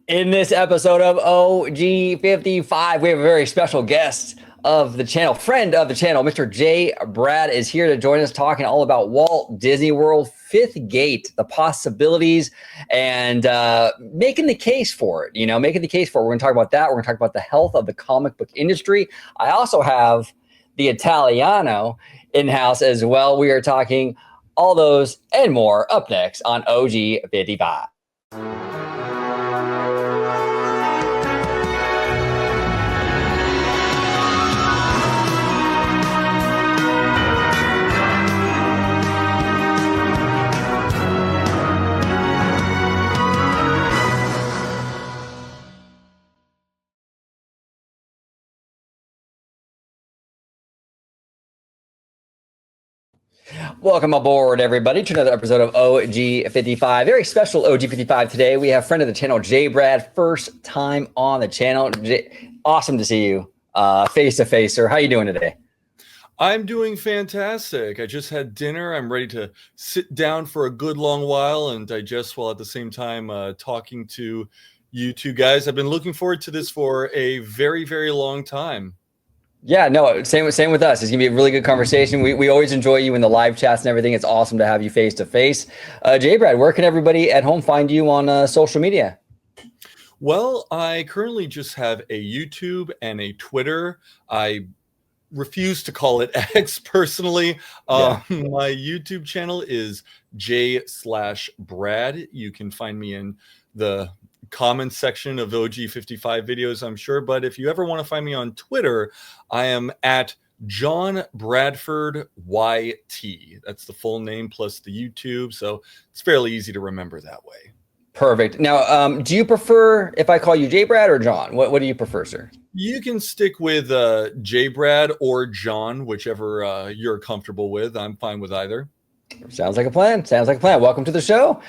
In this episode of OG55, we have a very special guest of the channel, friend of the channel, Mr. J. Brad is here to join us talking all about Walt Disney World Fifth Gate, the possibilities, and making the case for it. Making the case for it. We're going to talk about that. We're going to talk about the health of the comic book industry. I also have the Italiano in-house as well. We are talking all those and more up next on OG55. Welcome aboard, everybody, to another episode of OG55. Very special OG55 today. We have friend of the channel, J. Brad, first time on the channel. Awesome to see you face to face, sir. How you doing today? I'm doing fantastic. I just had dinner. I'm ready to sit down for a good long while and digest while at the same time talking to you two guys. I've been looking forward to this for a very, very long time. Yeah, no, same with us. It's gonna be a really good conversation. We always enjoy you in the live chats and everything. It's awesome to have you face to face. J. Brad, where can everybody at home find you on social media? Well, I currently just have a YouTube and a Twitter. I refuse to call it X personally. My YouTube channel is J/Brad. You can find me in the comment section of OG55 videos, I'm sure. But if you ever want to find me on Twitter, I am at John Bradford YT. That's the full name plus the YouTube. So it's fairly easy to remember that way. Perfect. Now, do you prefer if I call you J. Brad or John? What do you prefer, sir? You can stick with J. Brad or John, whichever you're comfortable with. I'm fine with either. Sounds like a plan. Sounds like a plan. Welcome to the show.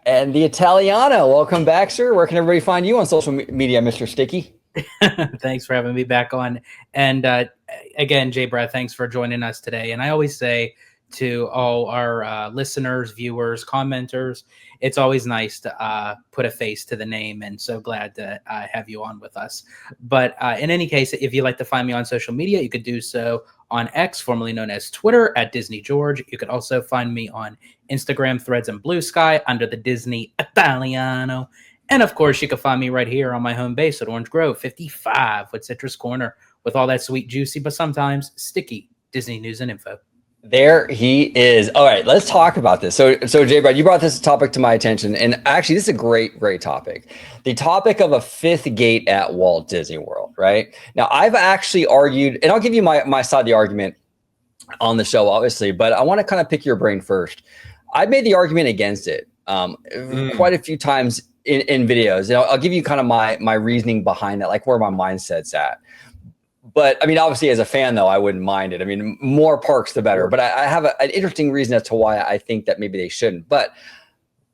And the Italiano, welcome back, sir. Where can everybody find you on social media, Mr. Sticky? Thanks for having me back on. And again, J. Brad, thanks for joining us today. And I always say to all our listeners, viewers, commenters, it's always nice to put a face to the name, and so glad to have you on with us. But in any case, if you'd like to find me on social media, you could do so on X, formerly known as Twitter, at Disney George. You could also find me on Instagram, Threads, and Blue Sky under the Disney Italiano. And of course, you can find me right here on my home base at Orange Grove 55 with Citrus Corner, with all that sweet, juicy, but sometimes sticky Disney news and info. There he is. All right, let's talk about this. So J. Brad, you brought this topic to my attention, and actually, this is a great topic. The topic of a fifth gate at Walt Disney World, right? Now, I've actually argued, and I'll give you my side of the argument on the show, obviously, but I want to kind of pick your brain first. I've made the argument against it quite a few times in videos, and I'll give you kind of my reasoning behind that, like where my mindset's at. But I mean, obviously, as a fan, though, I wouldn't mind it. I mean, more parks, the better. But I have an interesting reason as to why I think that maybe they shouldn't. But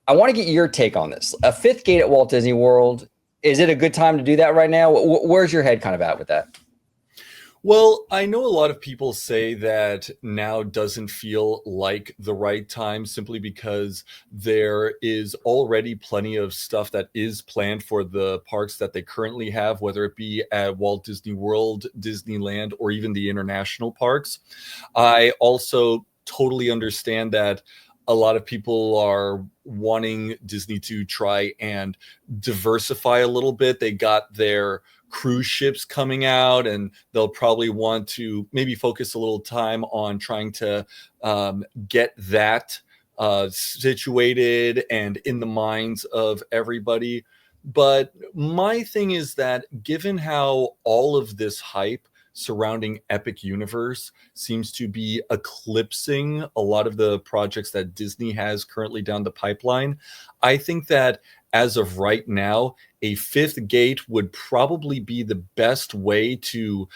I want to get your take on this. A fifth gate at Walt Disney World, is it a good time to do that right now? Where's your head kind of at with that? Well, I know a lot of people say that now doesn't feel like the right time simply because there is already plenty of stuff that is planned for the parks that they currently have, whether it be at Walt Disney World, Disneyland, or even the international parks. I also totally understand that a lot of people are wanting Disney to try and diversify a little bit. They got their cruise ships coming out, and they'll probably want to maybe focus a little time on trying to get that situated and in the minds of everybody. But my thing is that given how all of this hype surrounding Epic Universe seems to be eclipsing a lot of the projects that Disney has currently down the pipeline, I think that as of right now, a fifth gate would probably be the best way to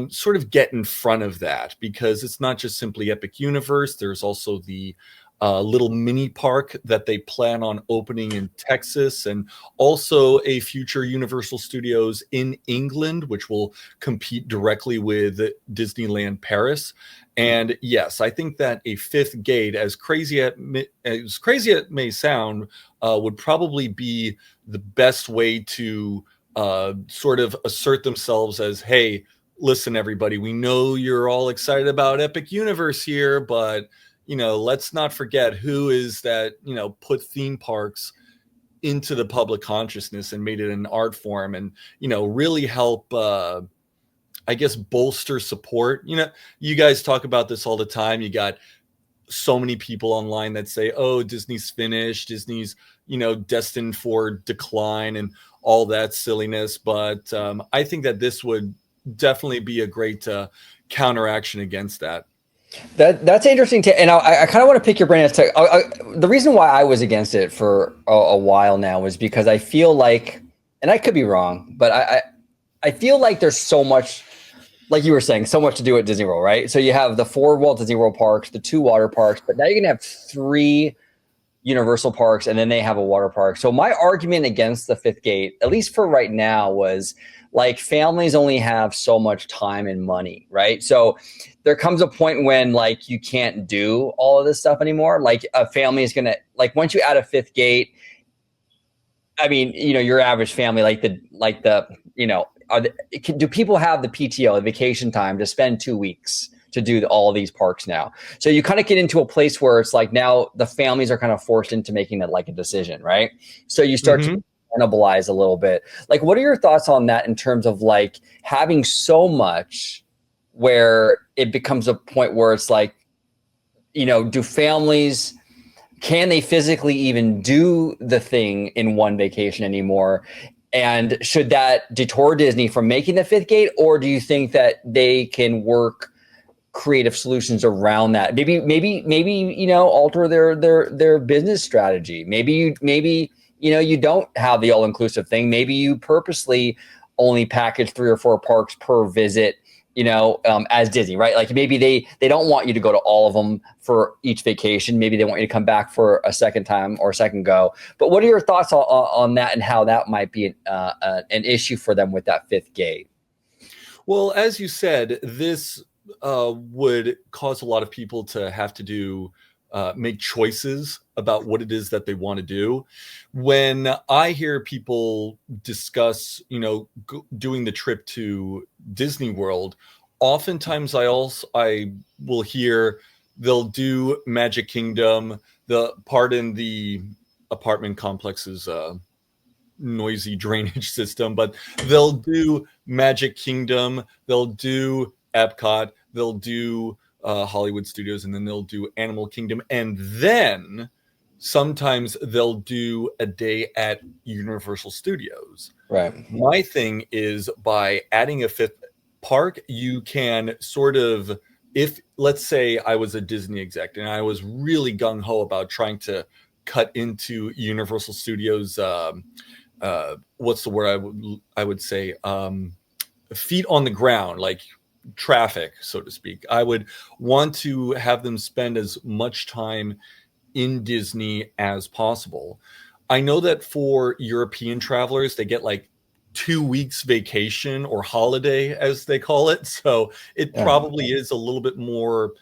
sort of get in front of that, because it's not just simply Epic Universe. There's also the little mini park that they plan on opening in Texas, and also a future Universal Studios in England, which will compete directly with Disneyland Paris. And yes, I think that a fifth gate, as crazy it may sound, would probably be the best way to sort of assert themselves as, hey, listen, everybody, we know you're all excited about Epic Universe here, but, you know, let's not forget who is that, you know, put theme parks into the public consciousness and made it an art form, and, you know, really help, I guess, bolster support. You know, you guys talk about this all the time. You got so many people online that say, oh, Disney's finished, Disney's, you know, destined for decline and all that silliness. But I think that this would definitely be a great counteraction against that. That's interesting too, and I kind of want to pick your brain as to the reason why I was against it for a while now was because I feel like, and I could be wrong, but I feel like there's so much, like you were saying, so much to do at Disney World, right? So you have the 4 Walt Disney World parks, the 2 water parks, but now you're gonna have 3 Universal parks, and then they have a water park. So my argument against the 5th gate, at least for right now, was like families only have so much time and money, right? So there comes a point when like you can't do all of this stuff anymore. Like a family is gonna, like, once you add a 5th gate, I mean, you know, your average family, you know, do people have the PTO, the vacation time, to spend 2 weeks to do all these parks now? So you kind of get into a place where it's like now the families are kind of forced into making that like a decision, right? So you start to cannibalize a little bit. Like, what are your thoughts on that in terms of like having so much where it becomes a point where it's like, you know, do families, can they physically even do the thing in one vacation anymore? And should that deter Disney from making the 5th gate, or do you think that they can work creative solutions around that? Maybe you know, alter their business strategy. Maybe you know, you don't have the all-inclusive thing. Maybe you purposely only package 3 or 4 parks per visit, you know, as Disney, right? Like maybe they don't want you to go to all of them for each vacation. Maybe they want you to come back for a second time or a second go. But what are your thoughts on that, and how that might be an issue for them with that 5th gate? Well, as you said, this would cause a lot of people to have to do make choices about what it is that they want to do. When I hear people discuss, you know, doing the trip to Disney World, oftentimes I will hear they'll do Magic Kingdom, the part in the apartment complex's noisy drainage system, but they'll do Magic Kingdom, they'll do Epcot, they'll do Hollywood Studios, and then they'll do Animal Kingdom, and then sometimes they'll do a day at Universal Studios. Right. My thing is, by adding a 5th park, you can sort of, if let's say I was a Disney exec and I was really gung-ho about trying to cut into Universal Studios, what's the word I would say, feet on the ground, like traffic, so to speak. I would want to have them spend as much time in Disney as possible. I know that for European travelers, they get like 2 weeks vacation or holiday, as they call it. So it probably is a little bit more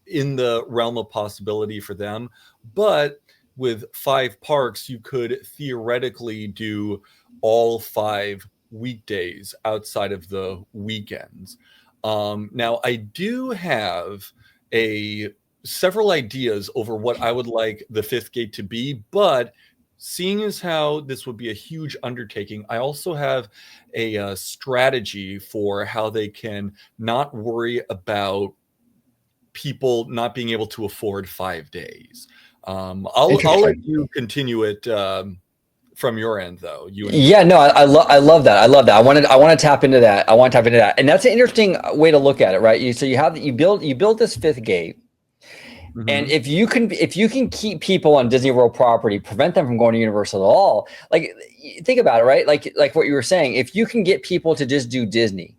in the realm of possibility for them. But with 5 parks, you could theoretically do all 5 weekdays outside of the weekends. Now, I do have several ideas over what I would like the 5th gate to be, but seeing as how this would be a huge undertaking, I also have a strategy for how they can not worry about people not being able to afford 5 days. I'll let you continue it from your end, though. Yeah, no, I love that. I love that. I want to tap into that. And that's an interesting way to look at it, right? You build this 5th gate. Mm-hmm. And if you can keep people on Disney World property, prevent them from going to Universal at all, like, think about it, right? Like what you were saying, if you can get people to just do Disney,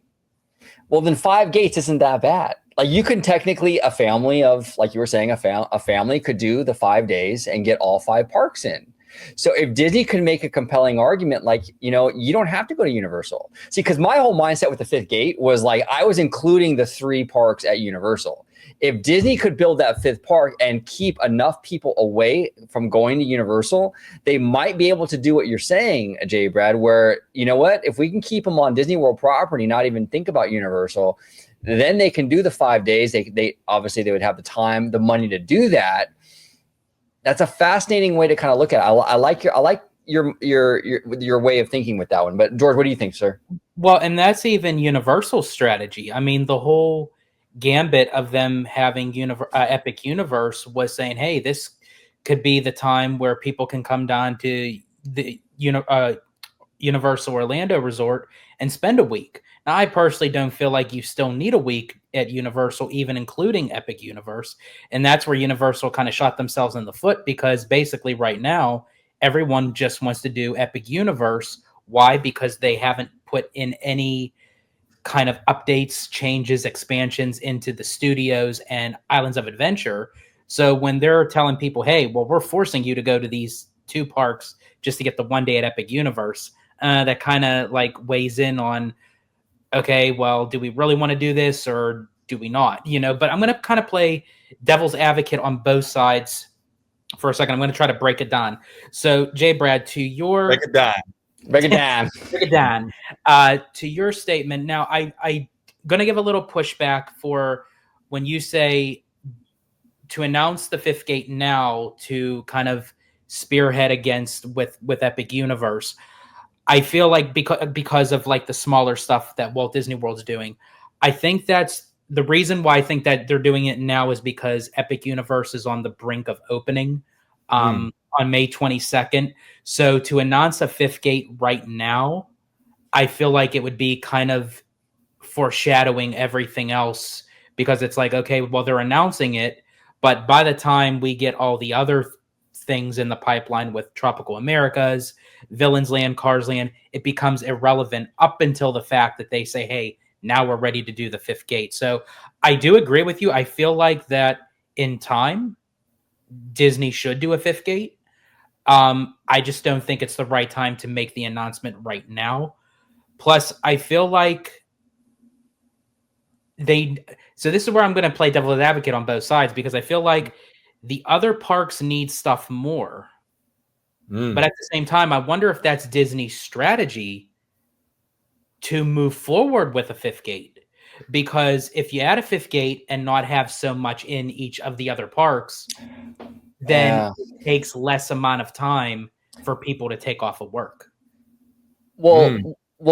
well, then 5 gates isn't that bad. Like, you can technically, a family of, like you were saying, a family could do the 5 days and get all 5 parks in. So if Disney could make a compelling argument, like, you know, you don't have to go to Universal. See, because my whole mindset with the 5th gate was like, I was including the 3 parks at Universal. If Disney could build that fifth park and keep enough people away from going to Universal, they might be able to do what you're saying, Jay Brad, where, you know what, if we can keep them on Disney World property, not even think about Universal, then they can do the 5 days. They obviously they would have the time, the money to do that. That's a fascinating way to kind of look at it. I like your way of thinking with that one. But George, what do you think, sir? Well, and that's even Universal's strategy. I mean, the whole gambit of them having Epic Universe was saying, hey, this could be the time where people can come down to the Universal Orlando Resort and spend a week. Now, I personally don't feel like you still need a week at Universal, even including Epic Universe. And that's where Universal kind of shot themselves in the foot, because basically right now, everyone just wants to do Epic Universe. Why? Because they haven't put in any kind of updates, changes, expansions into the studios and Islands of Adventure. So when they're telling people, hey, well, we're forcing you to go to these 2 parks just to get the 1 day at Epic Universe, that kind of like weighs in on, okay, well, do we really want to do this or do we not? But I'm going to kind of play devil's advocate on both sides for a second. I'm going to try to break it down. So, Jay Brad, to your Break it down. Break it down. break it down. To your statement. Now, I'm going to give a little pushback for when you say to announce the 5th gate now to kind of spearhead against with Epic Universe. I feel like because of like the smaller stuff that Walt Disney World's doing, I think that's the reason why I think that they're doing it now, is because Epic Universe is on the brink of opening on May 22nd. So to announce a 5th gate right now, I feel like it would be kind of foreshadowing everything else, because it's like, okay, well, they're announcing it, but by the time we get all the other things in the pipeline with Tropical Americas, Villains Land, Cars Land, it becomes irrelevant up until the fact that they say, hey, now we're ready to do the 5th gate. So I do agree with you. I feel like that in time, Disney should do a 5th gate. I just don't think it's the right time to make the announcement right now. Plus, I feel like so this is where I'm going to play devil's advocate on both sides, because I feel like the other parks need stuff more. But at the same time, I wonder if that's Disney's strategy to move forward with a 5th gate. Because if you add a 5th gate and not have so much in each of the other parks, then it takes less amount of time for people to take off of work. Well,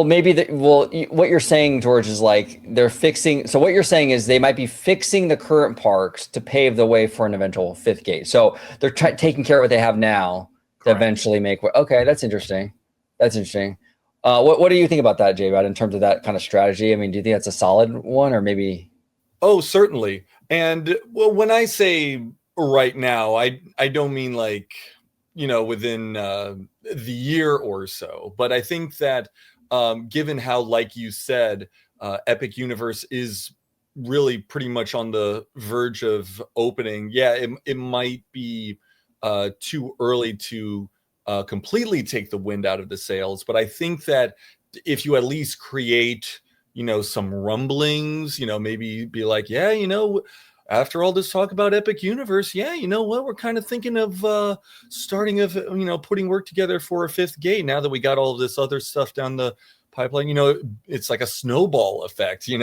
maybe what you're saying, George, is like they're fixing. So what you're saying is they might be fixing the current parks to pave the way for an eventual 5th gate. So they're taking care of what they have now to eventually make. Okay, that's interesting. That's interesting. What do you think about that, Jay, in terms of that kind of strategy? I mean, do you think that's a solid one, or maybe? Oh, certainly. And well, when I say right now, I don't mean like, within the year or so, but I think that given how, like you said, Epic Universe is really pretty much on the verge of opening, it might be too early to completely take the wind out of the sails. But I think that if you at least create, some rumblings, maybe be like, after all this talk about Epic Universe, we're kind of thinking of putting work together for a 5th gate now that we got all of this other stuff down the pipeline. It's like a snowball effect. We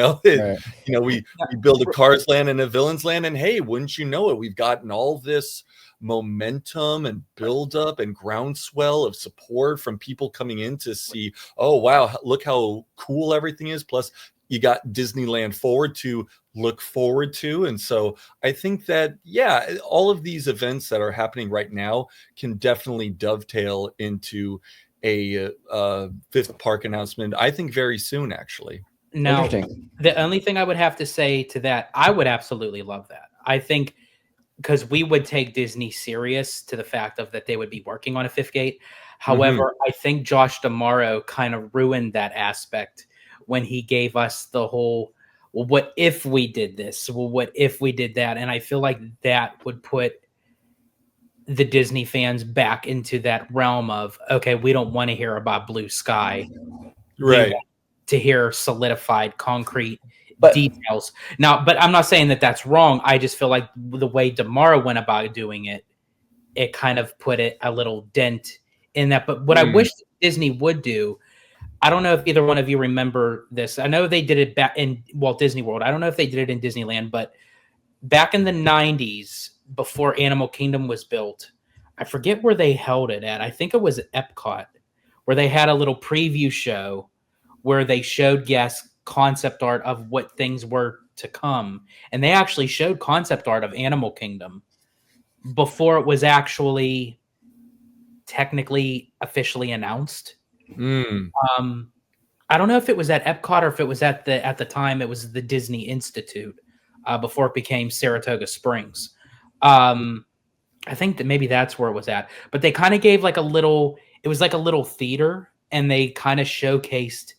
build a Cars Land and a Villains Land, and hey, wouldn't you know it, we've gotten all this momentum and buildup and groundswell of support from people coming in to see, oh wow, look how cool everything is. Plus, you got Disneyland Forward to look forward to. And so I think that, all of these events that are happening right now can definitely dovetail into a 5th park announcement, I think very soon, actually. Now, the only thing I would have to say to that, I would absolutely love that. I think because we would take Disney serious to the fact of that they would be working on a 5th gate. However, I think Josh D'Amaro kind of ruined that aspect when he gave us the whole, well, what if we did this? Well, what if we did that? And I feel like that would put the Disney fans back into that realm of, okay, we don't want to hear about blue sky. Right. To hear solidified concrete details. Now, but I'm not saying that that's wrong. I just feel like the way Damara went about doing it, it kind of put it a little dent in that. But what I wish Disney would do, I don't know if either one of you remember this. I know they did it back in Walt Disney World. I don't know if they did it in Disneyland, but back in the 90s, before Animal Kingdom was built, I forget where they held it at. I think it was at Epcot, where they had a little preview show where they showed guests concept art of what things were to come. And they actually showed concept art of Animal Kingdom before it was actually technically officially announced. I don't know if it was at Epcot or if it was at the time it was the Disney Institute before it became Saratoga Springs. I think that maybe that's where it was at. But they kind of gave like it was like a little theater, and they kind of showcased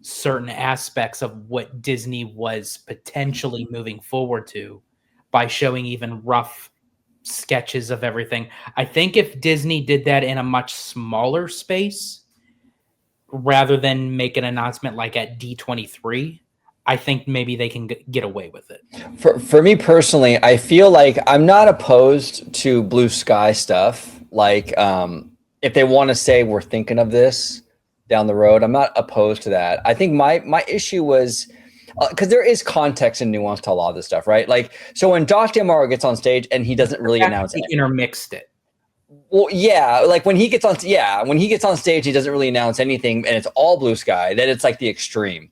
certain aspects of what Disney was potentially moving forward to by showing even rough sketches of everything. I think if Disney did that in a much smaller space, rather than make an announcement like at D23, I think maybe they can get away with it. For me personally, I feel like I'm not opposed to blue sky stuff. Like, if they want to say we're thinking of this down the road, I'm not opposed to that. I think my issue was because there is context and nuance to a lot of this stuff, right? Like, so when Josh D'Amaro gets on stage and he doesn't really announce it, intermixed it. Well, yeah, like when he gets on stage, he doesn't really announce anything, and it's all blue sky. Then it's like the extreme.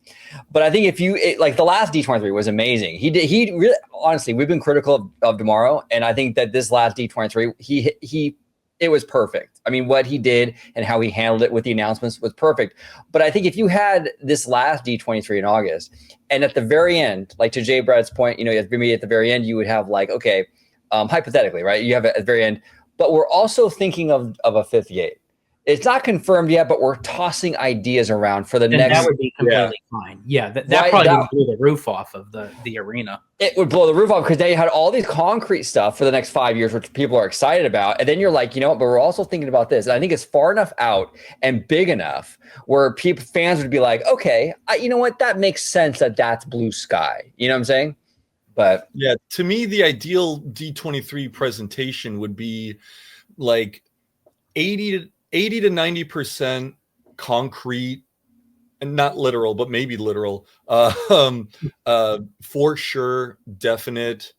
But I think like the last D23 was amazing. He really, honestly, we've been critical of D'Amaro, and I think that this last D23, it was perfect. I mean, what he did and how he handled it with the announcements was perfect. But I think if you had this last D23 in August, and at the very end, like to Jay Brad's point, maybe at the very end, you would have like, okay, hypothetically, right? You have at the very end. But we're also thinking of a fifth gate. It's not confirmed yet, but we're tossing ideas around for the next. That would be completely fine. Yeah, that probably would blow the roof off of the arena. It would blow the roof off because they had all these concrete stuff for the next 5 years, which people are excited about. And then you're like, but we're also thinking about this. And I think it's far enough out and big enough where fans would be like, okay, you know what? That makes sense that that's blue sky. You know what I'm saying? But yeah, to me, the ideal D23 presentation would be like 80 to 90% concrete, and not literal, but maybe literal. For sure, definite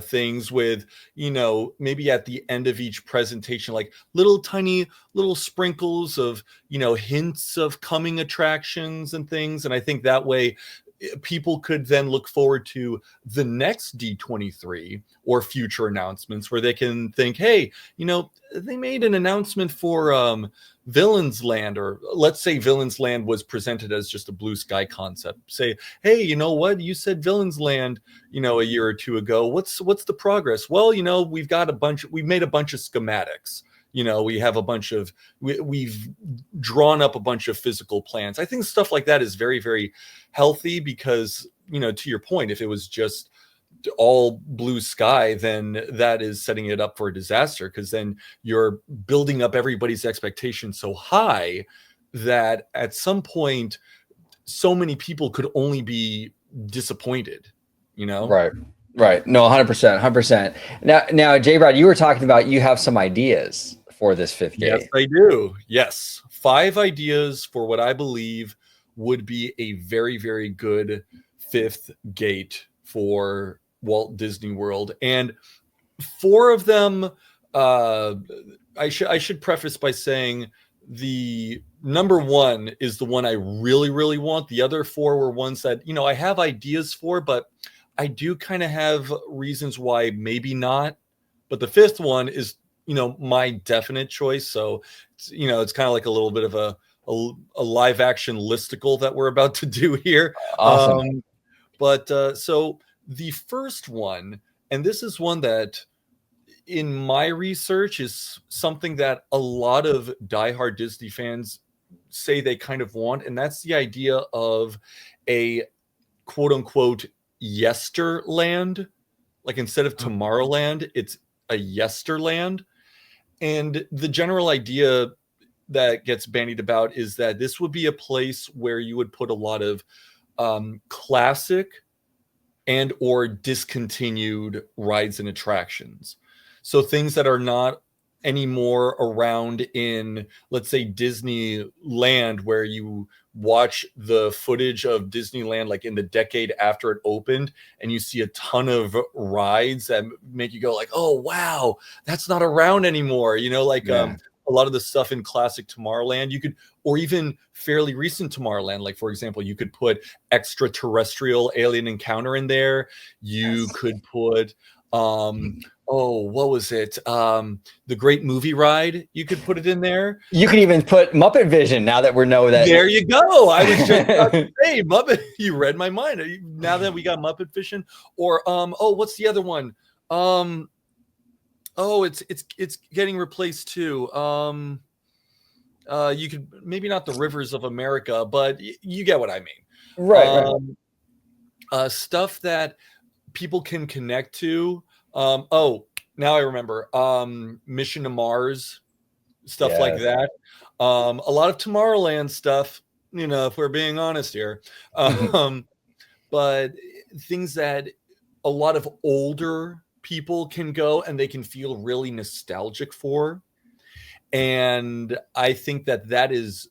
things with, maybe at the end of each presentation, like tiny little sprinkles of, hints of coming attractions and things. And I think that way, people could then look forward to the next D23 or future announcements where they can think, hey, they made an announcement for Villains Land, or let's say Villains Land was presented as just a blue sky concept. Say, hey, you know what? You said Villains Land, a year or two ago. What's the progress? Well, we've made a bunch of schematics. We have we've drawn up a bunch of physical plans. I think stuff like that is very, very healthy because, to your point, if it was just all blue sky, then that is setting it up for a disaster, because then you're building up everybody's expectations so high that at some point, so many people could only be disappointed, Right. No, 100%. Now, J. Brad, you were talking about you have some ideas for this fifth gate. Yes, I do. Yes. 5 ideas for what I believe would be a very, very good fifth gate for Walt Disney World. And 4 of them, I should preface by saying the number 1 is the one I really, really want. The other 4 were ones that, I have ideas for, but I do kind of have reasons why maybe not. But the 5th one is, my definite choice. So, it's kind of like a little bit of a live action listicle that we're about to do here. Awesome. So the first one, and this is one that in my research is something that a lot of diehard Disney fans say they kind of want. And that's the idea of a quote unquote Yesterland. Like instead of Tomorrowland, it's a Yesterland. And the general idea that gets bandied about is that this would be a place where you would put a lot of classic and or discontinued rides and attractions. So things that are not anymore around in, let's say, Disneyland, where you watch the footage of Disneyland like in the decade after it opened, and you see a ton of rides that make you go like, oh wow, that's not around anymore, you know, like a lot of the stuff in classic Tomorrowland, you could, or even fairly recent Tomorrowland, like for example, you could put extraterrestrial alien encounter in there. You could put what was it? The Great Movie Ride. You could put it in there. You could even put Muppet Vision. Now that we know that. There you go. I was just about to say Muppet. You read my mind. Now that we got Muppet Vision, or what's the other one? It's getting replaced too. You could maybe not the Rivers of America, but you get what I mean. Right. Stuff that people can connect to. Now I remember. Mission to Mars, stuff like that. A lot of Tomorrowland stuff, you know, if we're being honest here. But things that a lot of older people can go and they can feel really nostalgic for. And I think that is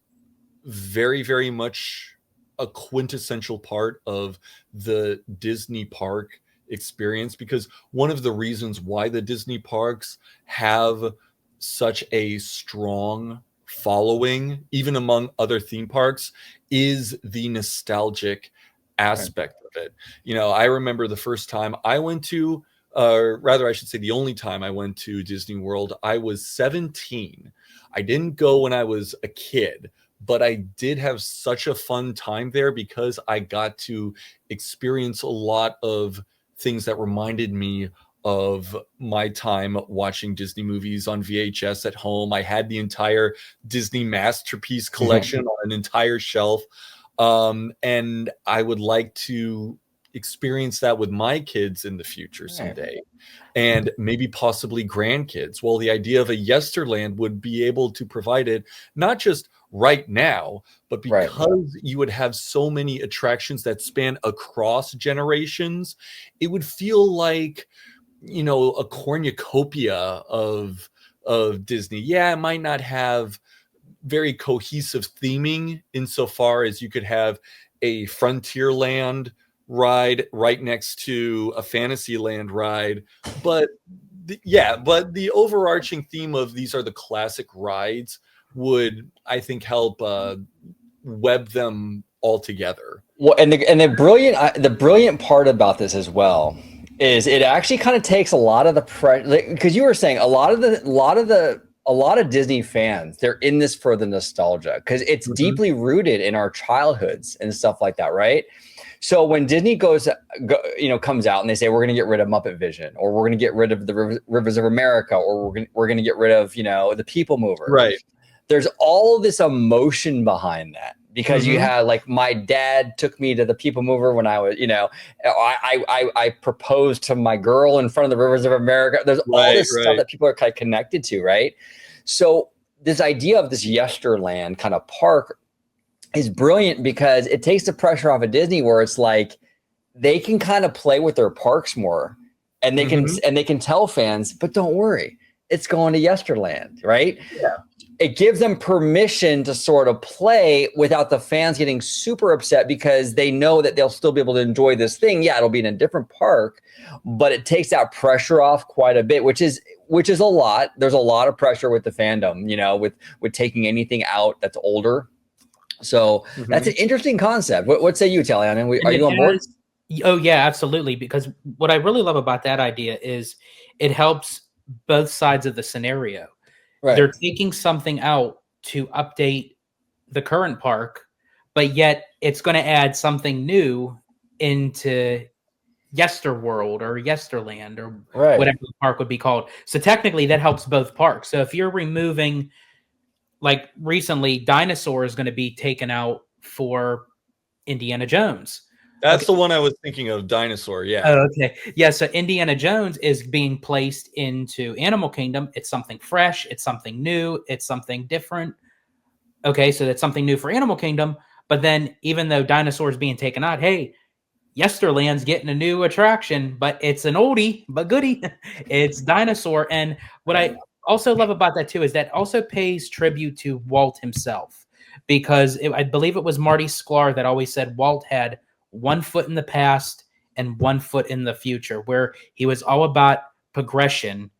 very, very much a quintessential part of the Disney park experience, because one of the reasons why the Disney parks have such a strong following, even among other theme parks, is the nostalgic aspect of it. You know, I remember the first time I went to, rather I should say the only time I went to Disney World, I was 17. I didn't go when I was a kid, but I did have such a fun time there because I got to experience a lot of things that reminded me of my time watching Disney movies on VHS at home. I had the entire Disney Masterpiece collection on an entire shelf. And I would like to experience that with my kids in the future someday, and maybe possibly grandkids. Well, the idea of a Yesterland would be able to provide it, not just right now, but because you would have so many attractions that span across generations, it would feel like, you know, a cornucopia of Disney. Yeah, it might not have very cohesive theming insofar as you could have a Frontierland ride right next to a Fantasyland ride, but the overarching theme of these are the classic rides would, I think, help web them all together. Well, and the brilliant part about this as well is it actually kind of takes a lot of the pressure, because you were saying a lot of Disney fans, they're in this for the nostalgia because it's deeply rooted in our childhoods and stuff like that, right? So when Disney comes out and they say, we're going to get rid of Muppet Vision, or we're going to get rid of the Rivers of America, or we're going to get rid of, you know, the People Mover. Right. There's all this emotion behind that, because you had, like, my dad took me to the People Mover when I was, you know, I proposed to my girl in front of the Rivers of America. There's all this stuff that people are kind of connected to, right? So this idea of this Yesterland kind of park is brilliant because it takes the pressure off of Disney, where it's like they can kind of play with their parks more, and they can tell fans, but don't worry, it's going to Yesterland, right? Yeah. It gives them permission to sort of play without the fans getting super upset, because they know that they'll still be able to enjoy this thing. Yeah, it'll be in a different park, but it takes that pressure off quite a bit, which is a lot. There's a lot of pressure with the fandom, you know, with taking anything out that's older. So that's an interesting concept. What say you, Taliana? Are you on board? Oh yeah, absolutely. Because what I really love about that idea is it helps both sides of the scenario. Right. They're taking something out to update the current park, but yet it's going to add something new into Yesterworld or Yesterland or whatever the park would be called. So technically that helps both parks. So if you're removing, like recently, Dinosaur is going to be taken out for Indiana Jones. That's the one I was thinking of, Dinosaur, yeah. Oh, okay. Yeah, so Indiana Jones is being placed into Animal Kingdom. It's something fresh. It's something new. It's something different. Okay, so that's something new for Animal Kingdom. But then, even though dinosaurs being taken out, hey, Yesterland's getting a new attraction, but it's an oldie but goodie. It's dinosaur. And what I also love about that too is that also pays tribute to Walt himself, because I believe it was Marty Sklar that always said Walt had one foot in the past and one foot in the future, where he was all about progression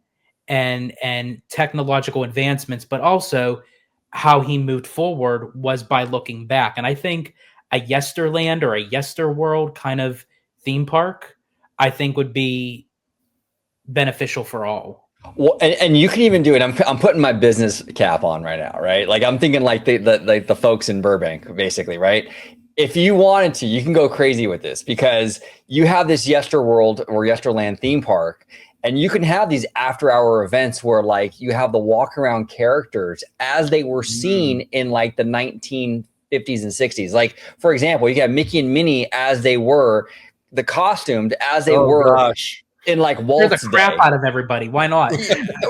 and technological advancements, but also how he moved forward was by looking back. And I think a Yesterland or a Yesterworld kind of theme park, I think would be beneficial for all. Well, and you can even do it. I'm putting my business cap on right now, right? Like I'm thinking like the folks in Burbank, basically, right? If you wanted to, you can go crazy with this because you have this Yesterworld or Yesterland theme park, and you can have these after-hour events where like you have the walk-around characters as they were seen in like the 1950s and 60s. Like for example, you got Mickey and Minnie as they were, the costumed as they were. Gosh. In like Scare Walt's the crap day. out of everybody. Why not?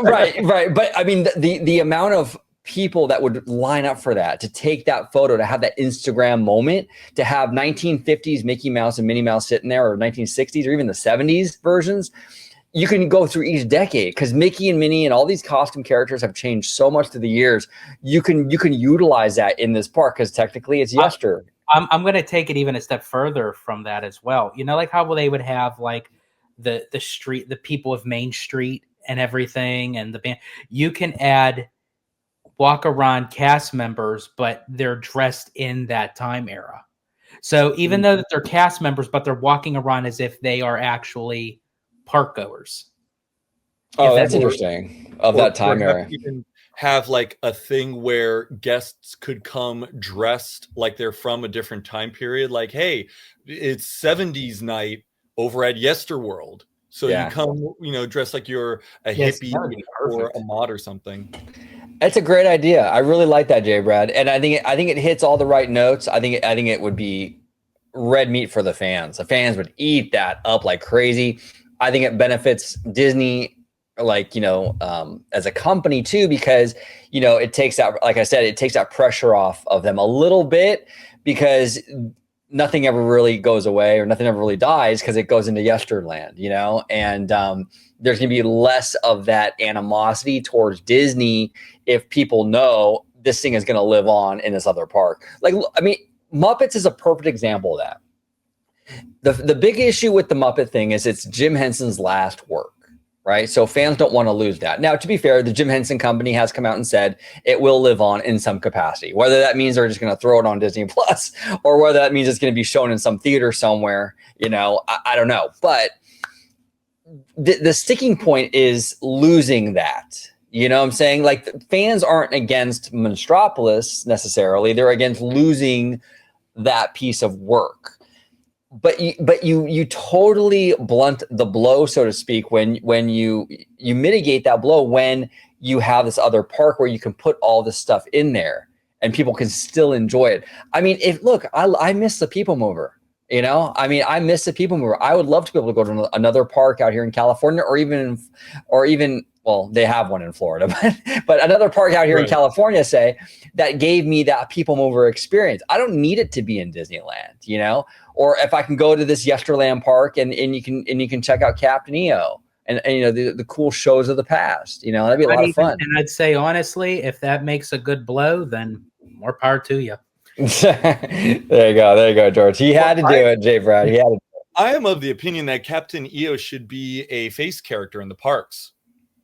right. But I mean, the amount of people that would line up for that, to take that photo, to have that Instagram moment, to have 1950s Mickey Mouse and Minnie Mouse sitting there, or 1960s, or even the 70s versions. You can go through each decade because Mickey and Minnie and all these costume characters have changed so much through the years. You can utilize that in this park because technically it's yester. I'm going to take it even a step further from that as well. You know, like how they would have like the street, the people of Main Street and everything, and the band. You can add walk around cast members, but they're dressed in that time era. So even though that they're cast members, but they're walking around as if they are actually park goers. Oh, that's interesting. Of that time era. Even have like a thing where guests could come dressed like they're from a different time period. Like, hey, it's 70s night over at Yesterworld. So you come, dressed like you're a hippie or a mod or something. That's a great idea. I really like that, Jay Brad, and I think it hits all the right notes. I think it would be red meat for the fans. The fans would eat that up like crazy. I think it benefits Disney, like, as a company too, because, it takes out, like I said, it takes that pressure off of them a little bit, because nothing ever really goes away or nothing ever really dies because it goes into Yesterland, and there's going to be less of that animosity towards Disney if people know this thing is going to live on in this other park. Like, I mean, Muppets is a perfect example of that. The big issue with the Muppet thing is it's Jim Henson's last work, right? So fans don't want to lose that. Now, to be fair, the Jim Henson Company has come out and said it will live on in some capacity. Whether that means they're just going to throw it on Disney Plus, or whether that means it's going to be shown in some theater somewhere, I don't know. But the sticking point is losing that. You know what I'm saying? Like, fans aren't against Monstropolis necessarily. They're against losing that piece of work. But you totally blunt the blow, so to speak, when you mitigate that blow when you have this other park where you can put all this stuff in there and people can still enjoy it. I mean, I miss the People Mover. I miss the People Mover. I would love to be able to go to another park out here in California, or even well, they have one in Florida, but another park out here in California, say, that gave me that People Mover experience. I don't need it to be in Disneyland, or if I can go to this Yesterland park and you can check out Captain EO and the cool shows of the past, that'd be a lot of fun. And I'd say, honestly, if that makes a good blow, then more power to you. There you go, George. He had to do it, Jay Brad. He had to. I am of the opinion that Captain EO should be a face character in the parks.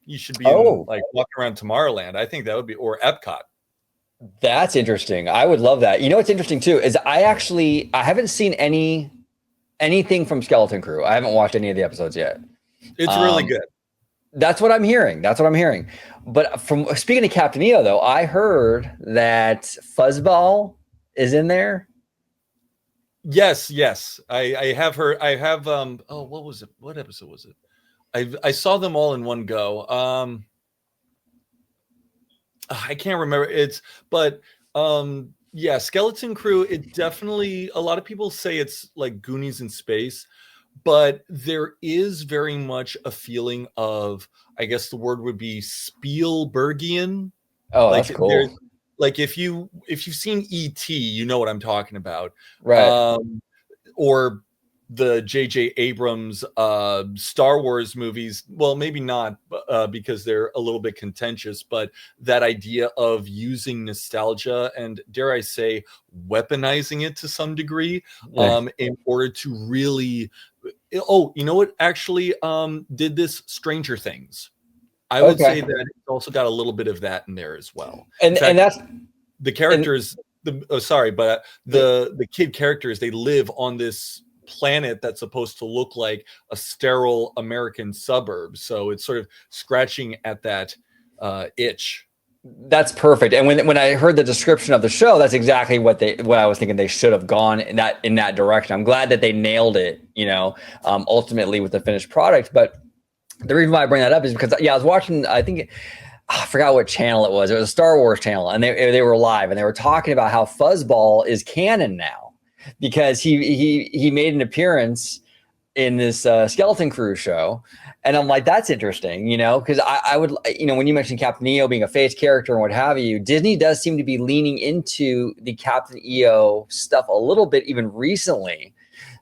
You should be like walking around Tomorrowland. I think that would be, or Epcot. That's interesting. I would love that. What's interesting too is I haven't seen anything from Skeleton Crew. I haven't watched any of the episodes yet. It's really good. That's what I'm hearing. But from speaking to Captain EO though, I heard that Fuzzball is in there. Yes. I have heard. I have. What was it? What episode was it? I saw them all in one go. I can't remember. Skeleton Crew. It definitely. A lot of people say it's like Goonies in space, but there is very much a feeling of, I guess the word would be Spielbergian. Oh, that's cool. like if you've seen E.T., you know what I'm talking about. Right. Or the J.J. Abrams Star Wars movies. Well, maybe not because they're a little bit contentious, but that idea of using nostalgia and, dare I say, weaponizing it to some degree in order to really. Oh, you know what? Actually, did this Stranger Things. I would say that it's also got a little bit of that in there as well. And in fact, and that's the characters. The kid characters, they live on this planet that's supposed to look like a sterile American suburb. So it's sort of scratching at that itch. That's perfect. And when I heard the description of the show, that's exactly what I was thinking they should have gone in that direction. I'm glad that they nailed it, ultimately with the finished product. But the reason why I bring that up is because I was watching, I think I forgot what channel it was. It was a Star Wars channel, and they were live, and they were talking about how Fuzzball is canon now because he made an appearance in this Skeleton Crew show. And I'm like, that's interesting, because I would, when you mentioned Captain EO being a face character and what have you, Disney does seem to be leaning into the Captain EO stuff a little bit even recently.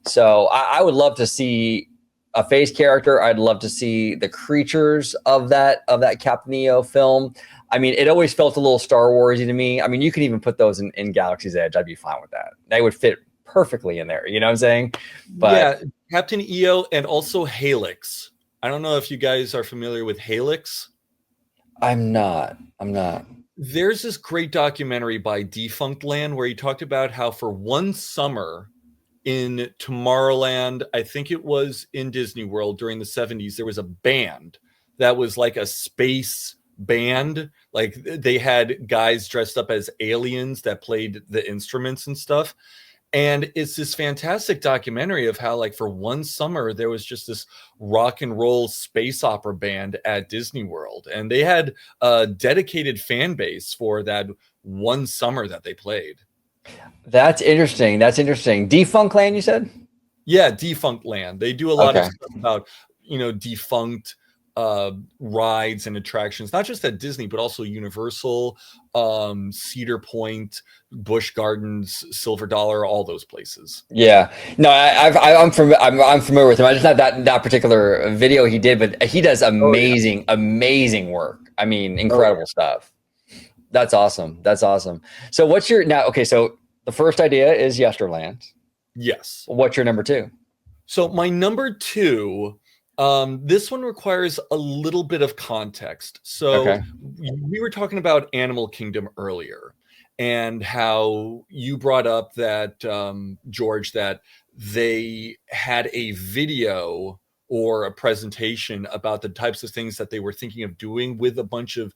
So I would love to see a face character. I'd love to see the creatures of that Captain EO film. I mean, it always felt a little Star Warsy to me. I mean, you can even put those in Galaxy's Edge. I'd be fine with that. They would fit perfectly in there. You know what I'm saying? But yeah, Captain EO and also Helix. I don't know if you guys are familiar with Helix. I'm not. There's this great documentary by Defunct Land where he talked about how for one summer in Tomorrowland, I think it was in Disney World during the 70s, there was a band that was like a space band. Like they had guys dressed up as aliens that played the instruments and stuff. And it's this fantastic documentary of how, like, for one summer, there was just this rock and roll space opera band at Disney World. And they had a dedicated fan base for that one summer that they played. That's interesting. Defunct Land, you said? Yeah, Defunct Land. They do a lot of stuff about, defunct rides and attractions, not just at Disney, but also Universal, Cedar Point, Busch Gardens, Silver Dollar, all those places. Yeah, no, I'm familiar with him. I just not that particular video he did, but he does amazing work. I mean, incredible stuff. That's awesome. So what's your now? Okay, so the first idea is Yesterland. Yes. What's your number two? So my number two. This one requires a little bit of context. So we were talking about Animal Kingdom earlier and how you brought up that, George, that they had a video or a presentation about the types of things that they were thinking of doing with a bunch of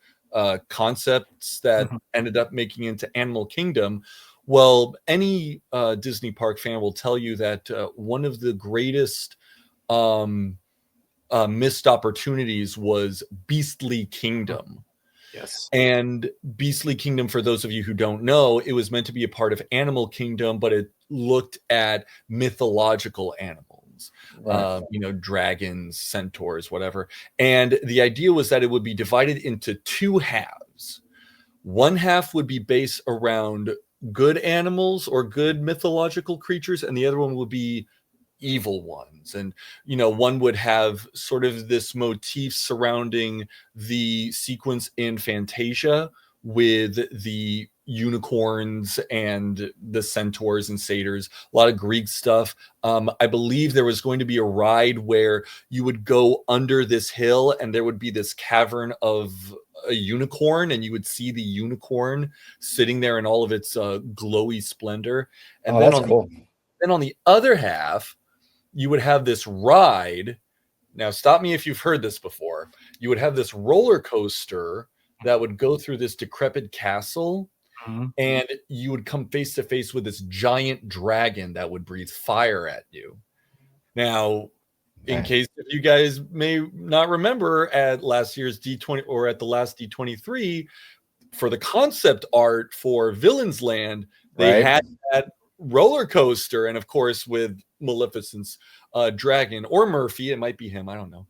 concepts that ended up making into Animal Kingdom. Well, any Disney park fan will tell you that one of the greatest missed opportunities was Beastly Kingdom. Yes. And Beastly Kingdom, for those of you who don't know, it was meant to be a part of Animal Kingdom, but it looked at mythological animals, dragons, centaurs, whatever. And the idea was that it would be divided into two halves. One half would be based around good animals or good mythological creatures, and the other one would be evil ones. And one would have sort of this motif surrounding the sequence in Fantasia with the unicorns and the centaurs and satyrs, a lot of Greek stuff. I believe there was going to be a ride where you would go under this hill and there would be this cavern of a unicorn, and you would see the unicorn sitting there in all of its glowy splendor. And then on the other half, you would have this ride. Now, stop me if you've heard this before. You would have this roller coaster that would go through this decrepit castle, and you would come face to face with this giant dragon that would breathe fire at you. Now, in case if you guys may not remember, at last year's D20 or at the last D23, for the concept art for Villains Land, they had that roller coaster, and of course with Maleficent's dragon, or Murphy, it might be him, I don't know.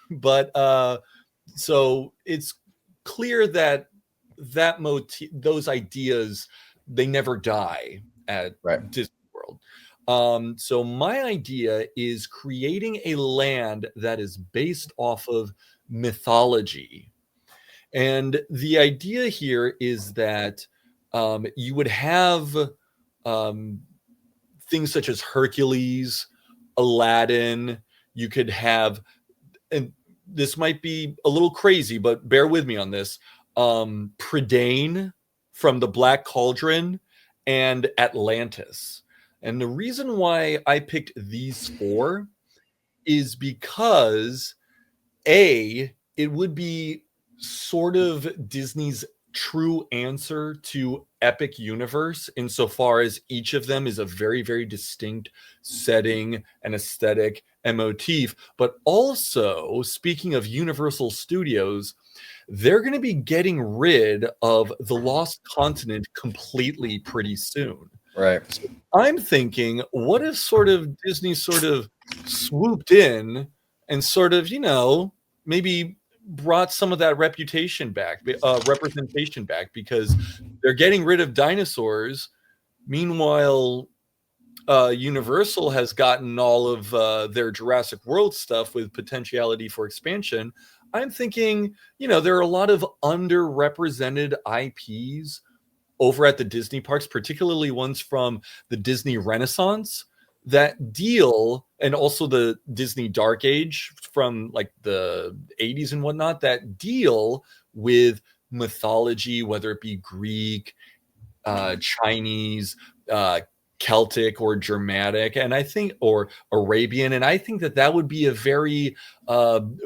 But so it's clear that that motif, those ideas, they never die at Disney World. So my idea is creating a land that is based off of mythology. And the idea here is that you would have things such as Hercules, Aladdin. You could have, and this might be a little crazy, but bear with me on this, Prydain from the Black Cauldron and Atlantis. And the reason why I picked these four is because it would be sort of Disney's true answer to epic universe, insofar as each of them is a very, very distinct setting and aesthetic and motif. But also, speaking of Universal Studios, they're going to be getting rid of the Lost Continent completely pretty soon. Right. So I'm thinking, what if sort of Disney sort of swooped in and sort of, maybe brought some of that representation back, because they're getting rid of dinosaurs. Meanwhile, Universal has gotten all of their Jurassic World stuff with potentiality for expansion. I'm thinking, there are a lot of underrepresented IPs over at the Disney parks, particularly ones from the Disney Renaissance that deal, and also the Disney Dark Age from like the 80s and whatnot, that deal with mythology, whether it be Greek, Chinese, Celtic, or Germanic, and I think, or Arabian. And I think that would be a very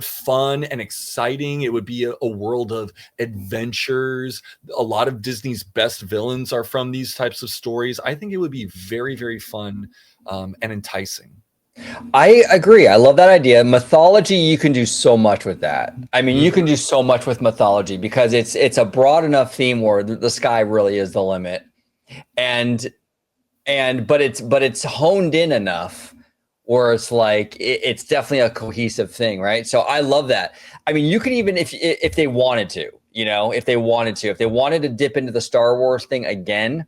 fun and exciting. It would be a world of adventures. A lot of Disney's best villains are from these types of stories. I think it would be very, very fun and enticing. I agree. I love that idea. Mythology, you can do so much with that. I mean, you can do so much with mythology because it's a broad enough theme where the sky really is the limit. But it's honed in enough where it's like it's definitely a cohesive thing, right? So I love that. I mean, you could even, if they wanted to, if they wanted to dip into the Star Wars thing again,